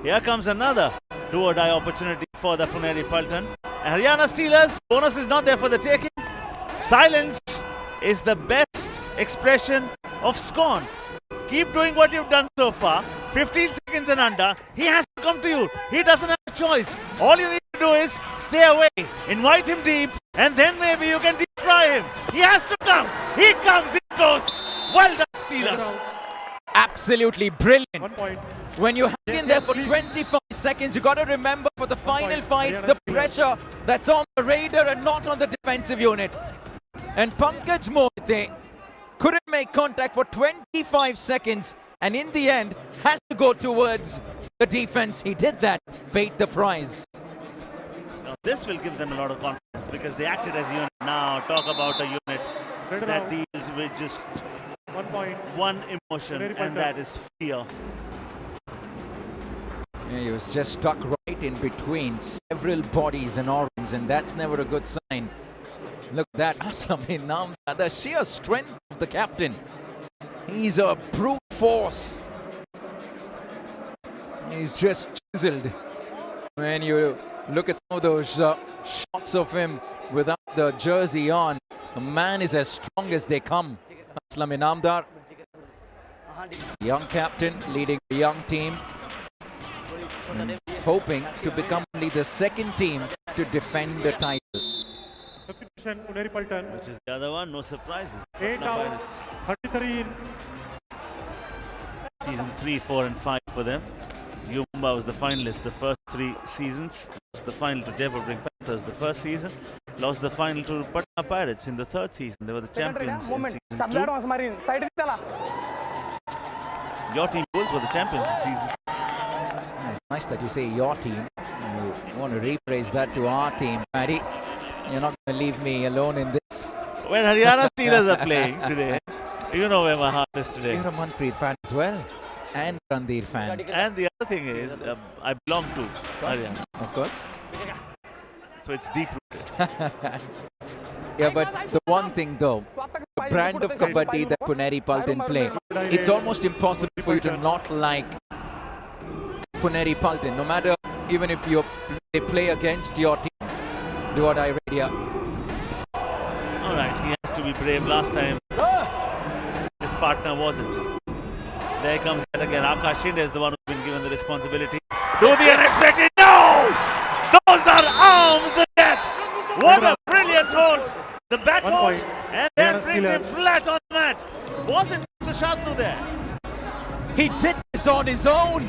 Here comes another do-or-die opportunity for the Puneri Paltan. Haryana Steelers, bonus is not there for the taking. Silence is the best expression of scorn. Keep doing what you've done so far. 15 seconds and under. He has to come to you. He doesn't have a choice. All you need to do is stay away, invite him deep, and then maybe you can deep fry him. He has to come. He comes, he goes. Well done, Steelers. Absolutely brilliant. 1 point. When you hang in there for 25 seconds, you got to remember for the final fights, the pressure that's on the raider and not on the defensive unit. And Pankaj Mohite couldn't make contact for 25 seconds, and in the end had to go towards the defense. He did that, paid the prize. Now this will give them a lot of confidence because they acted as a unit. Now talk about a unit that deals with just 1 point. one emotion, and that is fear. Yeah, he was just stuck right in between several bodies and organs, and that's never a good sign. Look at that, Aslam Nam, the sheer strength of the captain. He's a brute force. He's just chiseled. When you look at some of those shots of him without the jersey on, the man is as strong as they come. Aslam Inamdar, young captain leading a young team, hoping to become only the second team to defend the title. Substitution, Puneri Paltan. Which is the other one, no surprises. 8 out, 33 in. Season 3, 4 and 5 for them. Mumba was the finalist the first 3 seasons. Lost the final to Jaipur Panthers the first season. Lost the final to Patna Pirates in the 3rd season. They were the champions in season 2. Your team Bulls were the champions in season 6. It's nice that you say your team. You want to rephrase that to our team, Paddy. You're not going to leave me alone in this. When Haryana Steelers are playing today, you know where my heart is today. You're a Manpreet fan as well, and Randir fan. And the other thing is, I belong to Haryana. Of course. So it's deep rooted. Yeah, but the one thing though, the brand of Kabaddi that Puneri Paltan play, it's almost impossible for you to not like Puneri Paltan, no matter even if they play against your team. Do or die radio. Alright, he has to be brave. Last time his partner wasn't. There comes that again. Akash Shinde is the one who's been given the responsibility. Do the unexpected. No! Those are arms of death! What a brilliant hold! The back hold, and then brings him flat on the mat. Wasn't Mr. Shadlu there? He did this on his own.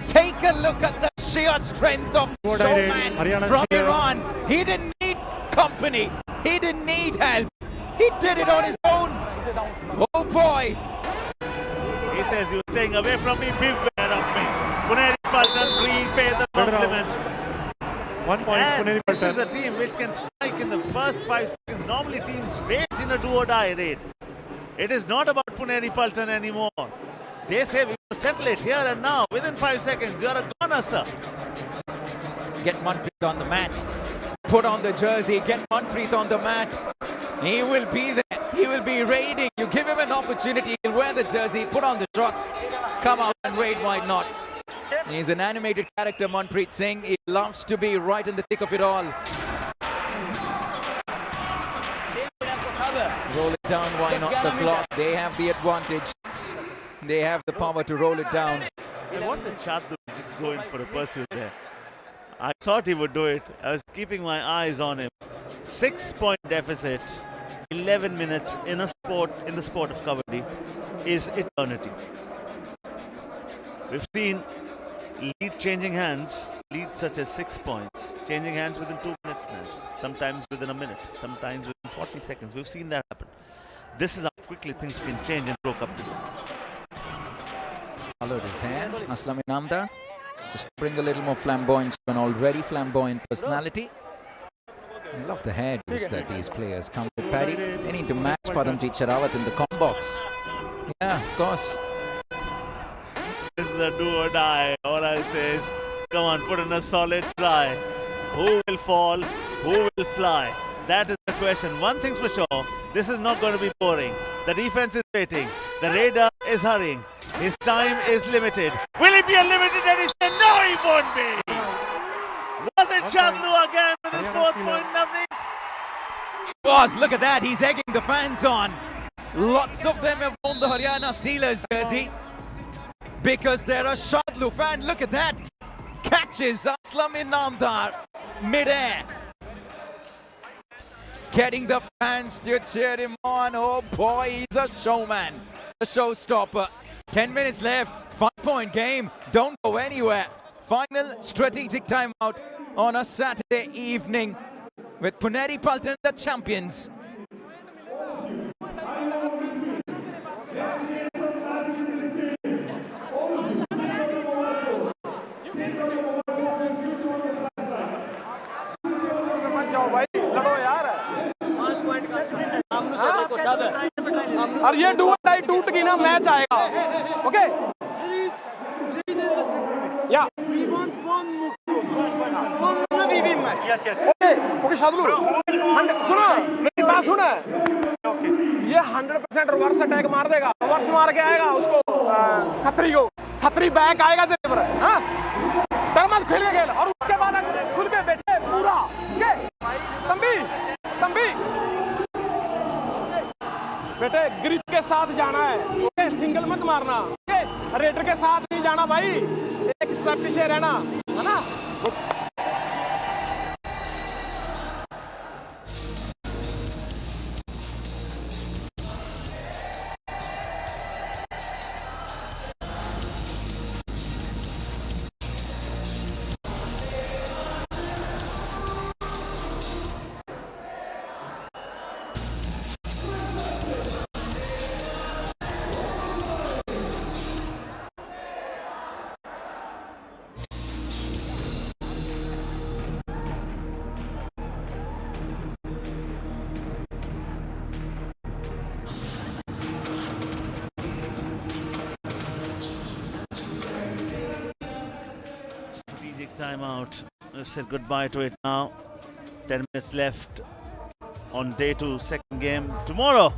Take a look at the sheer strength of showman from Iran. He didn't need company. He didn't need help. He did it on his own. Oh boy. He says, you're staying away from me, beware of me. Puneri Paltan repay the compliment. 1 point, And Puneri this is Paltan. a team which can strike in the first 5 seconds. Normally teams wait in a do-or-die raid. It is not about Puneri Paltan anymore. They say we will settle it here and now. Within 5 seconds, you're a goner, sir. Get Manpreet on the mat. Put on the jersey. Get Manpreet on the mat. He will be there. He will be raiding. You give him an opportunity. He'll wear the jersey. Put on the shots. Come out and raid. Why not? He's an animated character, Manpreet Singh. He loves to be right in the thick of it all. Roll it down. Why not the clock? They have the advantage. They have the power to roll it down. I wanted Shadlu to just go in for a pursuit there. I thought he would do it. I was keeping my eyes on him. 6-point deficit, 11 minutes in the sport of Kabaddi is eternity. We've seen lead changing hands, lead such as 6 points, changing hands within 2 minutes snaps, sometimes within a minute, sometimes within 40 seconds. We've seen that happen. This is how quickly things can change in Pro Kabaddi. Followed his hands. Aslam Inamdar. Just bring a little more flamboyance to an already flamboyant personality. I love the hairdos that these players come with, Paddy. They need to match Paramjit Sherawat in the combox. Yeah, of course. This is a do or die. All I'll say is, come on, put in a solid try. Who will fall? Who will fly? That is the question. One thing's for sure, this is not going to be boring. The defense is waiting. The radar is hurrying. His time is limited. Will it be a limited edition? No, he won't be. Was it Shadlu again with his fourth point, Navneet? It was. Look at that. He's egging the fans on. Lots of them have worn the Haryana Steelers jersey because they're a Shadlu fan. Look at that. Catches Aslam Inamdar mid-air. Getting the fans to cheer him on. Oh boy, he's a showman. A showstopper. 10 minutes left. 5-point game. Don't go anywhere. Final strategic timeout on a Saturday evening with Puneri Paltan, the champions. और ये do और die टूट गई ना match आएगा okay या okay Shadloo सुनो मेरी बात सुना ये 100% रिवर्स अटैक मार देगा रिवर्स मार के आएगा उसको खतरी बैक आएगा तेरे पर हाँ मत खेल के खेल और उसके बाद खुल के बैठे पूरा तंबी बेटे ग्रिप के साथ जाना है ओके सिंगल मत मारना ओके रेडर के साथ नहीं जाना भाई एक स्टेप पीछे रहना है ना Timeout. We've said goodbye to it now. 10 minutes left on day 2, second game. Tomorrow,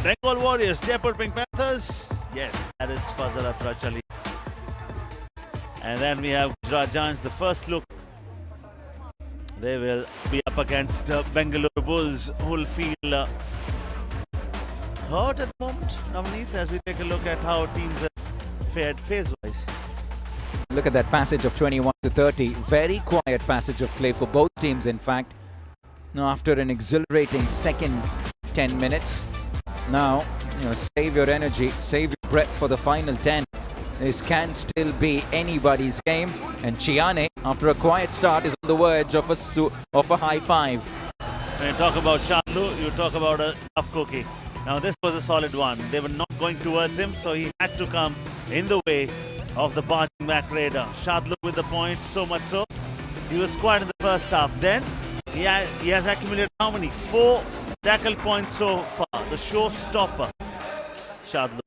Bengal Warriors, Jaipur Pink Panthers. Yes, that is Fazal Atrachali. And then we have Gujarat Giants, the first look. They will be up against Bengaluru Bulls, who will feel hurt at the moment, Navneet, as we take a look at how teams have fared phase-wise. Look at that passage of 21 to 30. Very quiet passage of play for both teams, in fact. Now, after an exhilarating second 10 minutes, now, save your energy, save your breath for the final 10. This can still be anybody's game. And Chiane, after a quiet start, is on the verge of a high five. When you talk about Shadlu, you talk about a tough cookie. Now, this was a solid one. They were not going towards him, so he had to come in the way of the barging back raider. Shadlu with the point, so much so. He was quiet in the first half. Then he has accumulated how many? 4 tackle points so far. The showstopper, Shadlu.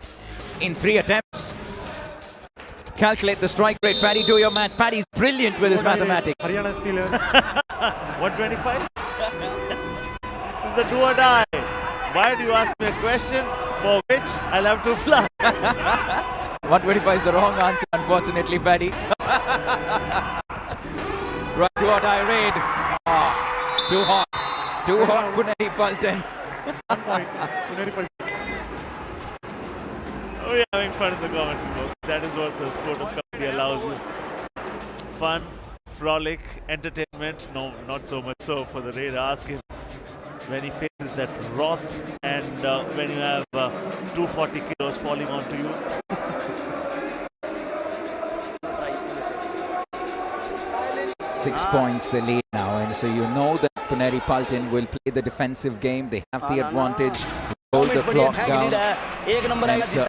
In 3 attempts. Calculate the strike rate. Paddy, do your math. Paddy's brilliant with his mathematics. Haryana Steelers. 125? This is the do or die. Why do you ask me a question for which I'll have to fly? 125 is the wrong answer, unfortunately, Paddy. Right, do or die raid. Too hot. Too hot, Puneri Paltan. 1 point, Puneri Paltan. We're having fun in the commentary box. That is what the sport of Kabaddi allows you. Fun, frolic, entertainment. No, not so much so for the raid. Ask him when he faces that wrath and when you have 240 kilos falling onto you. Six points they lead now, and so you know that Puneri Paltan will play the defensive game. They have the advantage. Hold the clock down. And so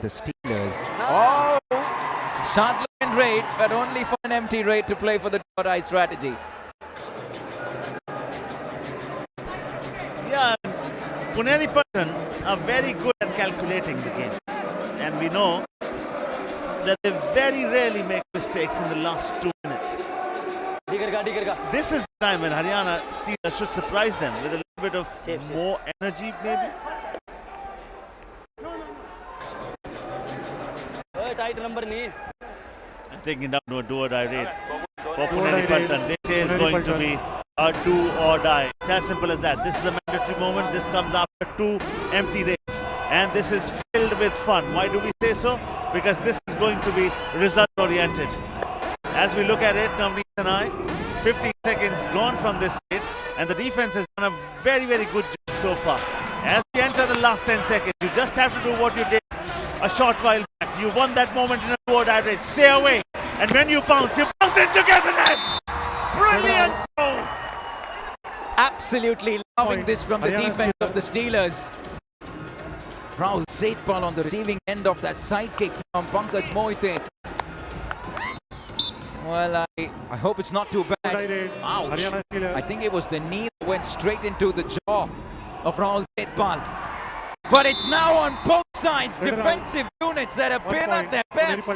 the Steelers. Oh! Shadlu second raid, but only for an empty raid to play for the do-or-die strategy. Yeah, Puneri Paltan are very good at calculating the game. And we know that they very rarely make mistakes in the last 2 minutes. This is the time when Haryana Steelers should surprise them with a little bit of more energy, maybe. Taking it down to a do-or-die raid for Puneri Paltan. This is going to be a do-or-die. It's as simple as that. This is the mandatory moment. This comes after 2 empty raids. And this is filled with fun. Why do we say so? Because this is going to be result-oriented. As we look at it, Navneet and I, 15 seconds gone from this raid, and the defense has done a very, very good job so far. As we enter the last 10 seconds, you just have to do what you did a short while back. You won that moment in a do-or-die raid. Stay away. And when you bounce into togetherness. Brilliant goal. Absolutely loving this from the defense of the Steelers. Rahul Setpal on the receiving end of that side kick from Pankaj Moite. Well, I hope it's not too bad. Ouch. I think it was the knee that went straight into the jaw of Rahul Setpal. But it's now on both sides, defensive units that have been at their best.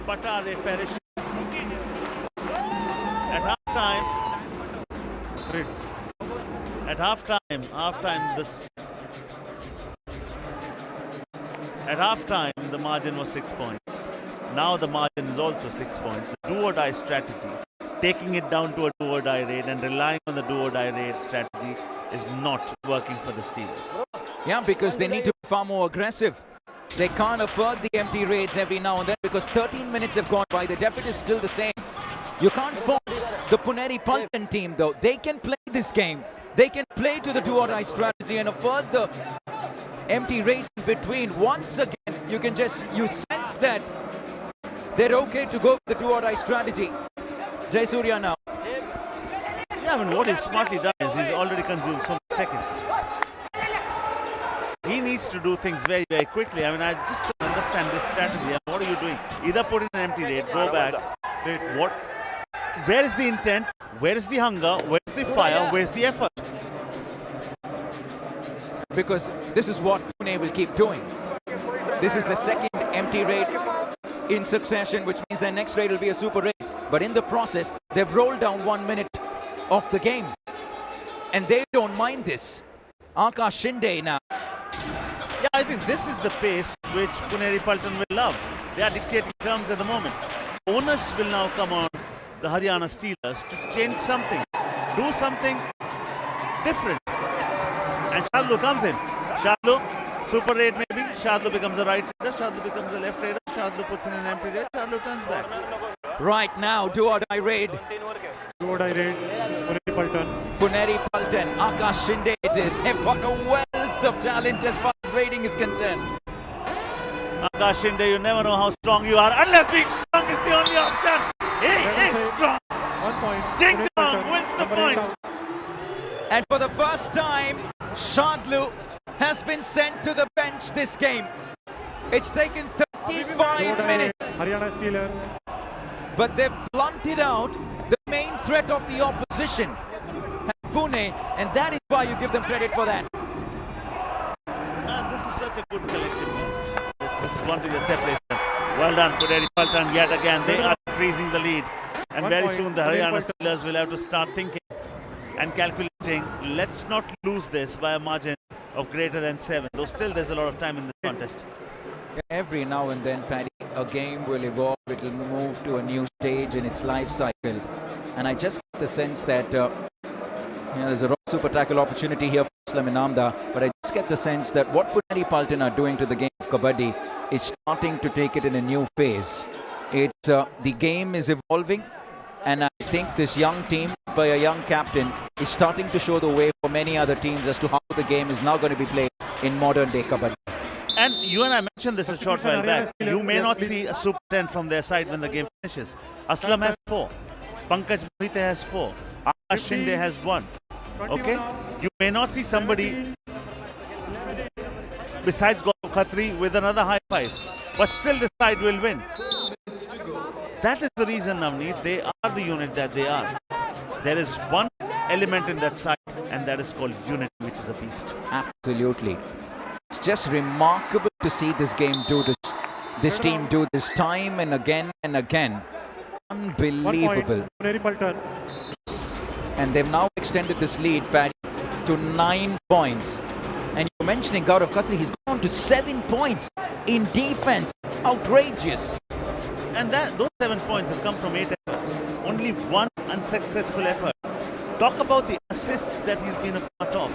Batare perishes. At halftime. At halftime, the margin was 6 points. Now the margin is also 6 points. The do-or-die strategy, taking it down to a do-or-die raid and relying on the do-or-die raid strategy is not working for the Steelers. Yeah, because they need to be far more aggressive. They can't afford the empty raids every now and then because 13 minutes have gone by. The deficit is still the same. You can't fault the Puneri Paltan team though. They can play this game. They can play to the do-or-die strategy and afford the empty raids in between. Once again, you sense that they're okay to go with the do-or-die strategy. Jai Surya now. Yeah, I mean, what he's smartly done is he's already consumed some seconds. He needs to do things very, very quickly. I mean, I just don't understand this strategy. I mean, what are you doing? Either put in an empty raid, go back. What? Where is the intent? Where is the hunger? Where's the fire? Where's the effort? Because this is what Pune will keep doing. This is the second empty raid in succession, which means their next raid will be a super raid. But in the process, they've rolled down 1 minute of the game. And they don't mind this. Akash Shinde now. Yeah, I think this is the pace which Puneri Paltan will love. They are dictating terms at the moment. Onus will now come on the Haryana Steelers to change something, do something different. And Shadlu comes in. Shadlu, super raid maybe. Shadlu becomes a right raider. Shadlu becomes a left raider. Shadlu puts in an empty raid. Shadlu turns back. Right now, do-or-die raid. Do-or-die raid. Puneri Paltan. Puneri Paltan. Akash Shinde it is. They've got a wealth of talent as far as raiding is concerned. Akash Shinde, you never know how strong you are unless being strong is the only option. He is strong. 1 point. Ding dong wins the point. And for the first time, Shadlu has been sent to the bench this game. It's taken 35 minutes. Haryana Steelers. But they've blunted out the main threat of the opposition, Pune, and that is why you give them credit for that. This is such a good collective. This is one thing that separates them. Well done, Puneri Paltan yet again. They are increasing the lead. And very soon the Haryana Steelers will have to start thinking and calculating. Let's not lose this by a margin of greater than 7. Though still there's a lot of time in this contest. Every now and then, Paddy, a game will evolve. It will move to a new stage in its life cycle. And I just get the sense that there's a super tackle opportunity here for Islam Inamda, but I just get the sense that what Puneri Paltan are doing to the game of Kabaddi is starting to take it in a new phase. It's the game is evolving, and I think this young team by a young captain is starting to show the way for many other teams as to how the game is now going to be played in modern day Kabaddi. And you and I mentioned this a short while back. You may not see a super 10 from their side when the game finishes. Aslam has 4. Pankaj Moite has 4. Akash Shinde has 1. Okay? You may not see somebody besides Gaurav Khatri with another high 5. but still this side will win. That is the reason, Navneet, they are the unit that they are. There is one element in that side, and that is called unity, which is a beast. Absolutely. It's just remarkable to see this game do this. This team do this time and again and again. Unbelievable. Puneri Paltan. And they've now extended this lead, Paddy, to 9 points. And you're mentioning Gaurav Khatri, he's gone to 7 points in defense. Outrageous. And those 7 points have come from 8 efforts. Only one unsuccessful effort. Talk about the assists that he's been a part of.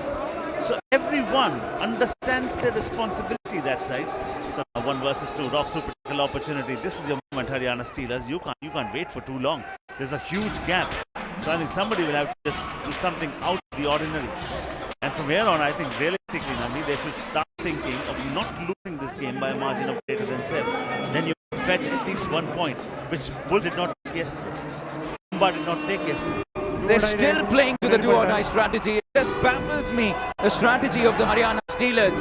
So everyone understands their responsibility that side. So 1 versus 2, rock super tackle opportunity. This is your moment, Haryana Steelers. You can't wait for too long. There's a huge gap. So I think somebody will have to just do something out of the ordinary. And from here on, I think realistically, Nami, they should start thinking of not losing this game by a margin of greater than 7. Then you fetch at least 1 point, which Bulls did not take yesterday. Mumba did not take yesterday. They're still playing to the do-or-die strategy. It just baffles me, the strategy of the Haryana Steelers.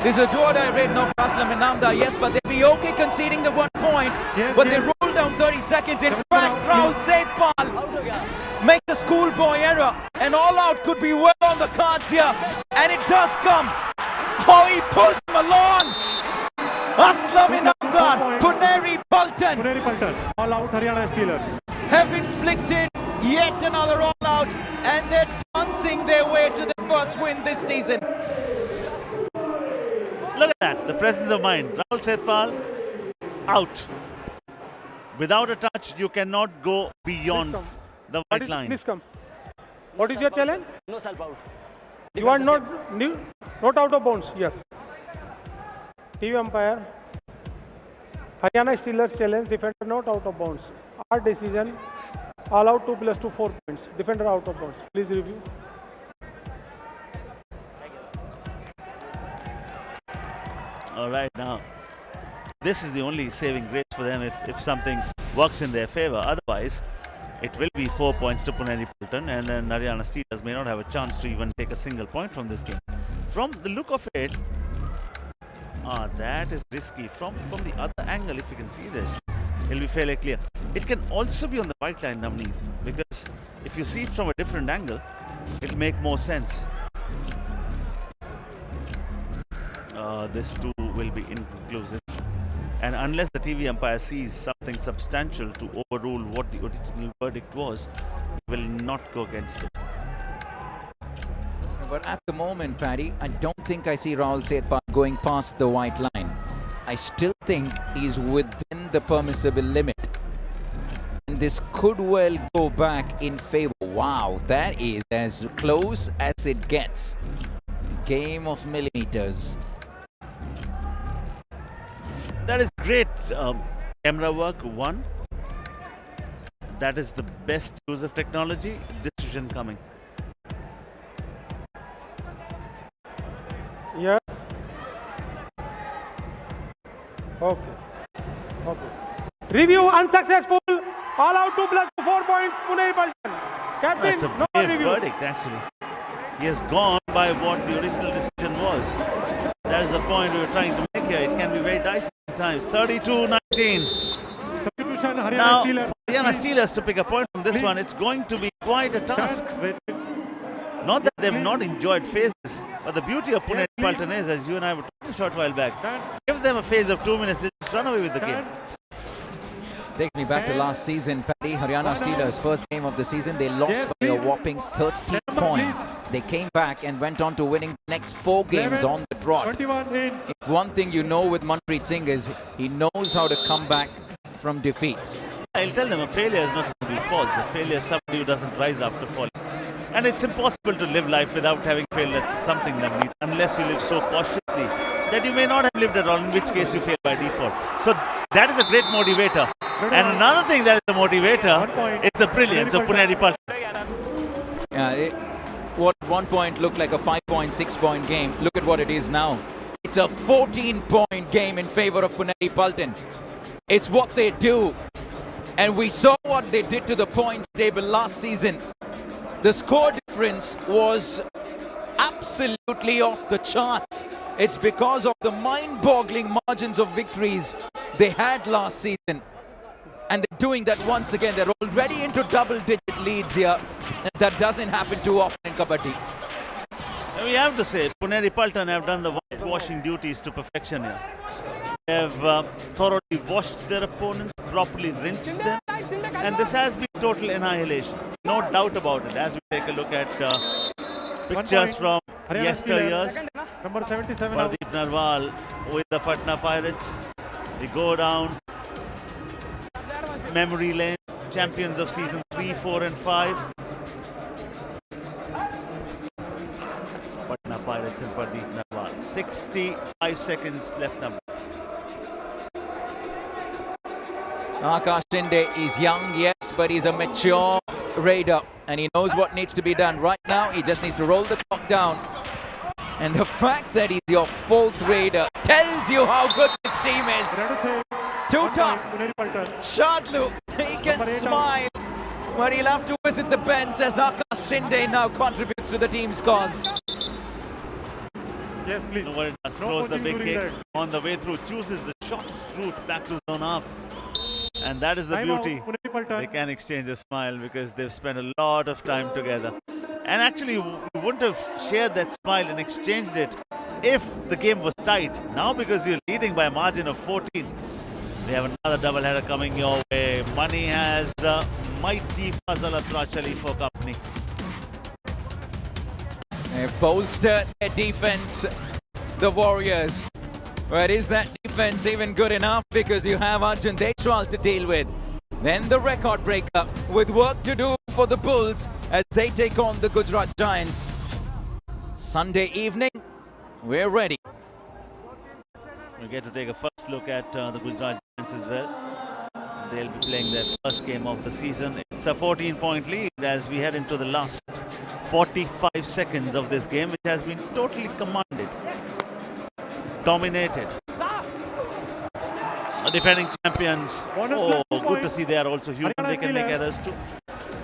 There's a do-or-die rate now for Aslam and Namda, yes, but they'll be okay conceding the 1 point. But they roll down 30 seconds. In fact, Rahul Sethpal make the schoolboy error, and all out could be well on the cards here. And it does come. Oh, he pulls him along. Aslam and Namda, Puneri Paltan. Puneri Paltan. All out Haryana Steelers. Have inflicted yet another all-out, and they're dancing their way to the first win this season. Look at that, the presence of mind. Rahul Sethpal, out. Without a touch, you cannot go beyond the white line. Please come. What is your challenge? No self out. You are not out of bounds. Yes. TV umpire. Haryana Steelers challenge, defender not out of bounds. Our decision, all out 2 + 2, 4 points. Defender out of bounds. Please review. All right, now, this is the only saving grace for them if something works in their favor. Otherwise, it will be 4 points to Puneri Paltan, and then Haryana Steelers may not have a chance to even take a single point from this game. From the look of it, that is risky. From the other angle, if you can see this, it'll be fairly clear. It can also be on the white line, Navneet, because if you see it from a different angle, it'll make more sense. This too will be inconclusive. And unless the TV umpire sees something substantial to overrule what the original verdict was, will not go against it. But at the moment, Paddy, I don't think I see Rahul Sethpal going past the white line. I still think he's within the permissible limit. And this could well go back in favor. Wow, that is as close as it gets. Game of millimeters. That is great camera work, one. That is the best use of technology. Decision coming. Yes. Okay. Review unsuccessful. All out 2 + 2, 4 points. Puneri Paltan. Captain, That's a no brave reviews. verdict, actually. He has gone by what the original decision was. That is the point we were trying to make here. It can be very dicey sometimes. 32-19. Substitution Haryana Now, Steelers. Haryana Steelers to pick a point from this one. It's going to be quite a task. Not that they've not enjoyed phases, but the beauty of Puneri Paltan is, as you and I were talking a short while back, give them a phase of 2 minutes, they just run away with the game. Takes me back to last season, Paddy. Haryana Steelers, first game of the season, they lost by a whopping 30 points. They came back and went on to winning the next 4 games on the trot. 21 in. If one thing you know with Manpreet Singh is he knows how to come back from defeats. I'll tell them a failure is not somebody who falls. A failure is somebody who doesn't rise after falling. And it's impossible to live life without having failed at something, Navneet, unless you live so cautiously that you may not have lived at all, in which case you fail by default. So that is a great motivator. And another thing that is a motivator is the brilliance of Puneri Paltan. What at one point looked like a 5-point, 6-point game, look at what it is now. It's a 14-point game in favor of Puneri Paltan. It's what they do. And we saw what they did to the points table last season. The score difference was absolutely off the charts. It's because of the mind-boggling margins of victories they had last season. And they're doing that once again. They're already into double-digit leads here. And that doesn't happen too often in Kabaddi. We have to say, Puneri Paltan have done the whitewashing duties to perfection here. They have thoroughly washed their opponents, properly rinsed them, and this has been total annihilation. No doubt about it. As we take a look at pictures from yesteryears, Number 77. Pradeep Narwal with the Patna Pirates. They go down memory lane, champions of season 3, 4 and 5. Patna Pirates and Pradeep Narwal. 65 seconds left now. Akash Shinde is young, yes, but he's a mature raider and he knows what needs to be done. Right now, he just needs to roll the clock down. And the fact that he's your 4th raider tells you how good this team is. Too tough. Shadlu, he can smile, but he'll have to visit the bench as Akash Shinde now contributes to the team's cause. Yes, please. Nobody does throws the big kick on the way through, chooses the shortest route back to zone half. And that is the beauty. They can exchange a smile because they've spent a lot of time together. And actually, you wouldn't have shared that smile and exchanged it if the game was tight. Now, because you're leading by a margin of 14, we have another doubleheader coming your way. Mani has mighty Fazal Atrachali for company. They've bolstered their defense, the Warriors. But is that defense even good enough? Because you have Arjun Deshwal to deal with. Then the record breaker with work to do for the Bulls as they take on the Gujarat Giants. Sunday evening, we're ready. We get to take a first look at the Gujarat Giants as well. They'll be playing their first game of the season. It's a 14-point lead as we head into the last 45 seconds of this game, which has been totally commanded, dominated. Defending champions. Oh, good to see they are also human. They can make errors too.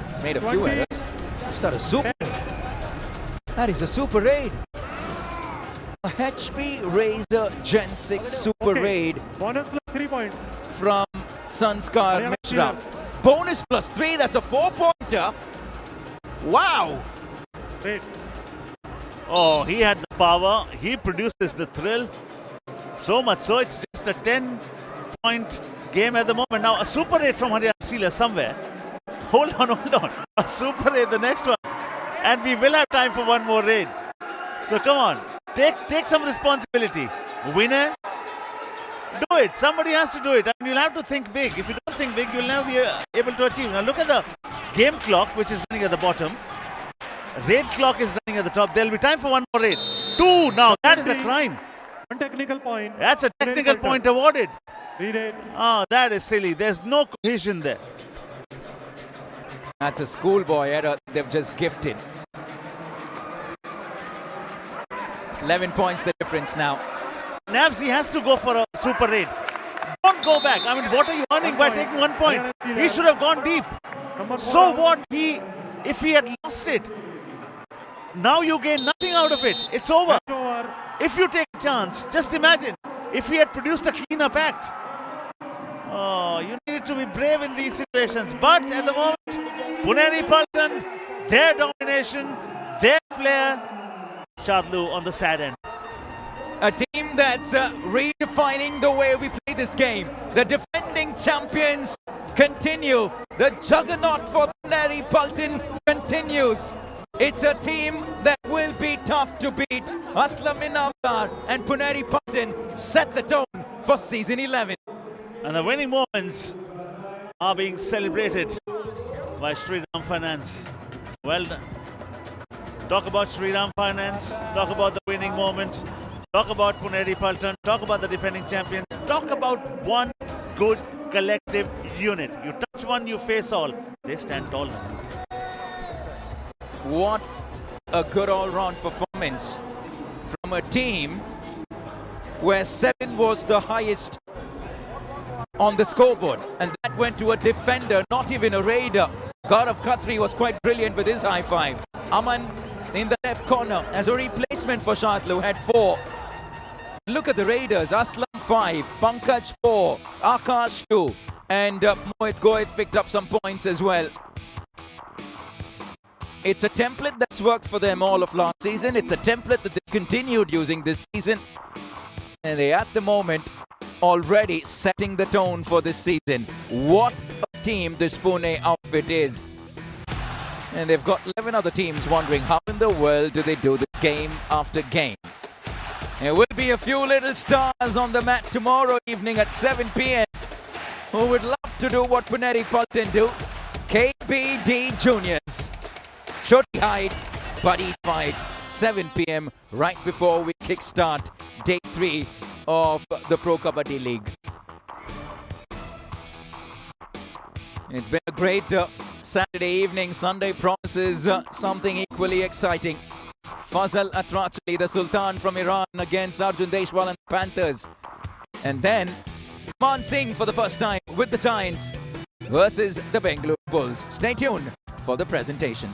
He's made a few errors. Is that a super? That is a super raid. A HP Razor Gen 6 super raid. Bonus plus 3 points. From Sanskar Mishra. Bonus plus 3, that's a 4-pointer. Wow. Great. Oh, he had the power. He produces the thrill. So much so, it's just a 10-point game at the moment. Now, a super raid from Haryana Steelers somewhere. Hold on. A super raid, the next one. And we will have time for one more raid. So come on, take some responsibility. Winner, do it. Somebody has to do it. I mean, you'll have to think big. If you don't think big, you'll never be able to achieve. Now look at the game clock, which is running at the bottom. Raid clock is running at the top. There'll be time for one more raid. 2 now. That is a crime. One technical point. That's a technical point awarded. Read. Oh, that is silly. There's no cohesion there. That's a schoolboy error they've just gifted. 11 points the difference now. Navs, he has to go for a super raid. Don't go back. I mean, what are you earning by taking 1 point? He should have gone deep. So what? If he had lost it, now you gain nothing out of it. It's over. If you take a chance, just imagine if he had produced a cleanup act. Oh, you need to be brave in these situations. But at the moment, Puneri Paltan, their domination, their flair. Shadlu on the sad end. A team that's redefining the way we play this game. The defending champions continue. The juggernaut for Puneri Paltan continues. It's a team that will be tough to beat. Aslam Inamdar and Puneri Paltan set the tone for season 11. And the winning moments are being celebrated by Shriram Finance. Well done. Talk about Shriram Finance, talk about the winning moment, talk about Puneri Paltan, talk about the defending champions, talk about one good collective unit. You touch one, you face all. They stand tall. What a good all-round performance from a team where 7 was the highest on the scoreboard, and that went to a defender, not even a raider. Gaurav Khatri was quite brilliant with his high five. Aman in the left corner as a replacement for Shadlu had 4. look at the Raiders. Aslam 5, Pankaj 4, Akash 2, and Mohit Goyat picked up some points as well. It's a template that's worked for them all of last season. It's a template that they continued using this season. And they, at the moment, already setting the tone for this season. What a team this Pune outfit is. And they've got 11 other teams wondering how in the world do they do this game after game. There will be a few little stars on the mat tomorrow evening at 7 p.m. who would love to do what Puneri Paltan do. KBD Juniors. Shorty height, buddy fight, 7 p.m. right before we kickstart day 3 of the Pro Kabaddi League. It's been a great Saturday evening. Sunday promises something equally exciting. Fazal Atrachali, the Sultan from Iran, against Arjun Deshwal and the Panthers. And then Man Singh for the first time with the Giants versus the Bengaluru Bulls. Stay tuned for the presentation.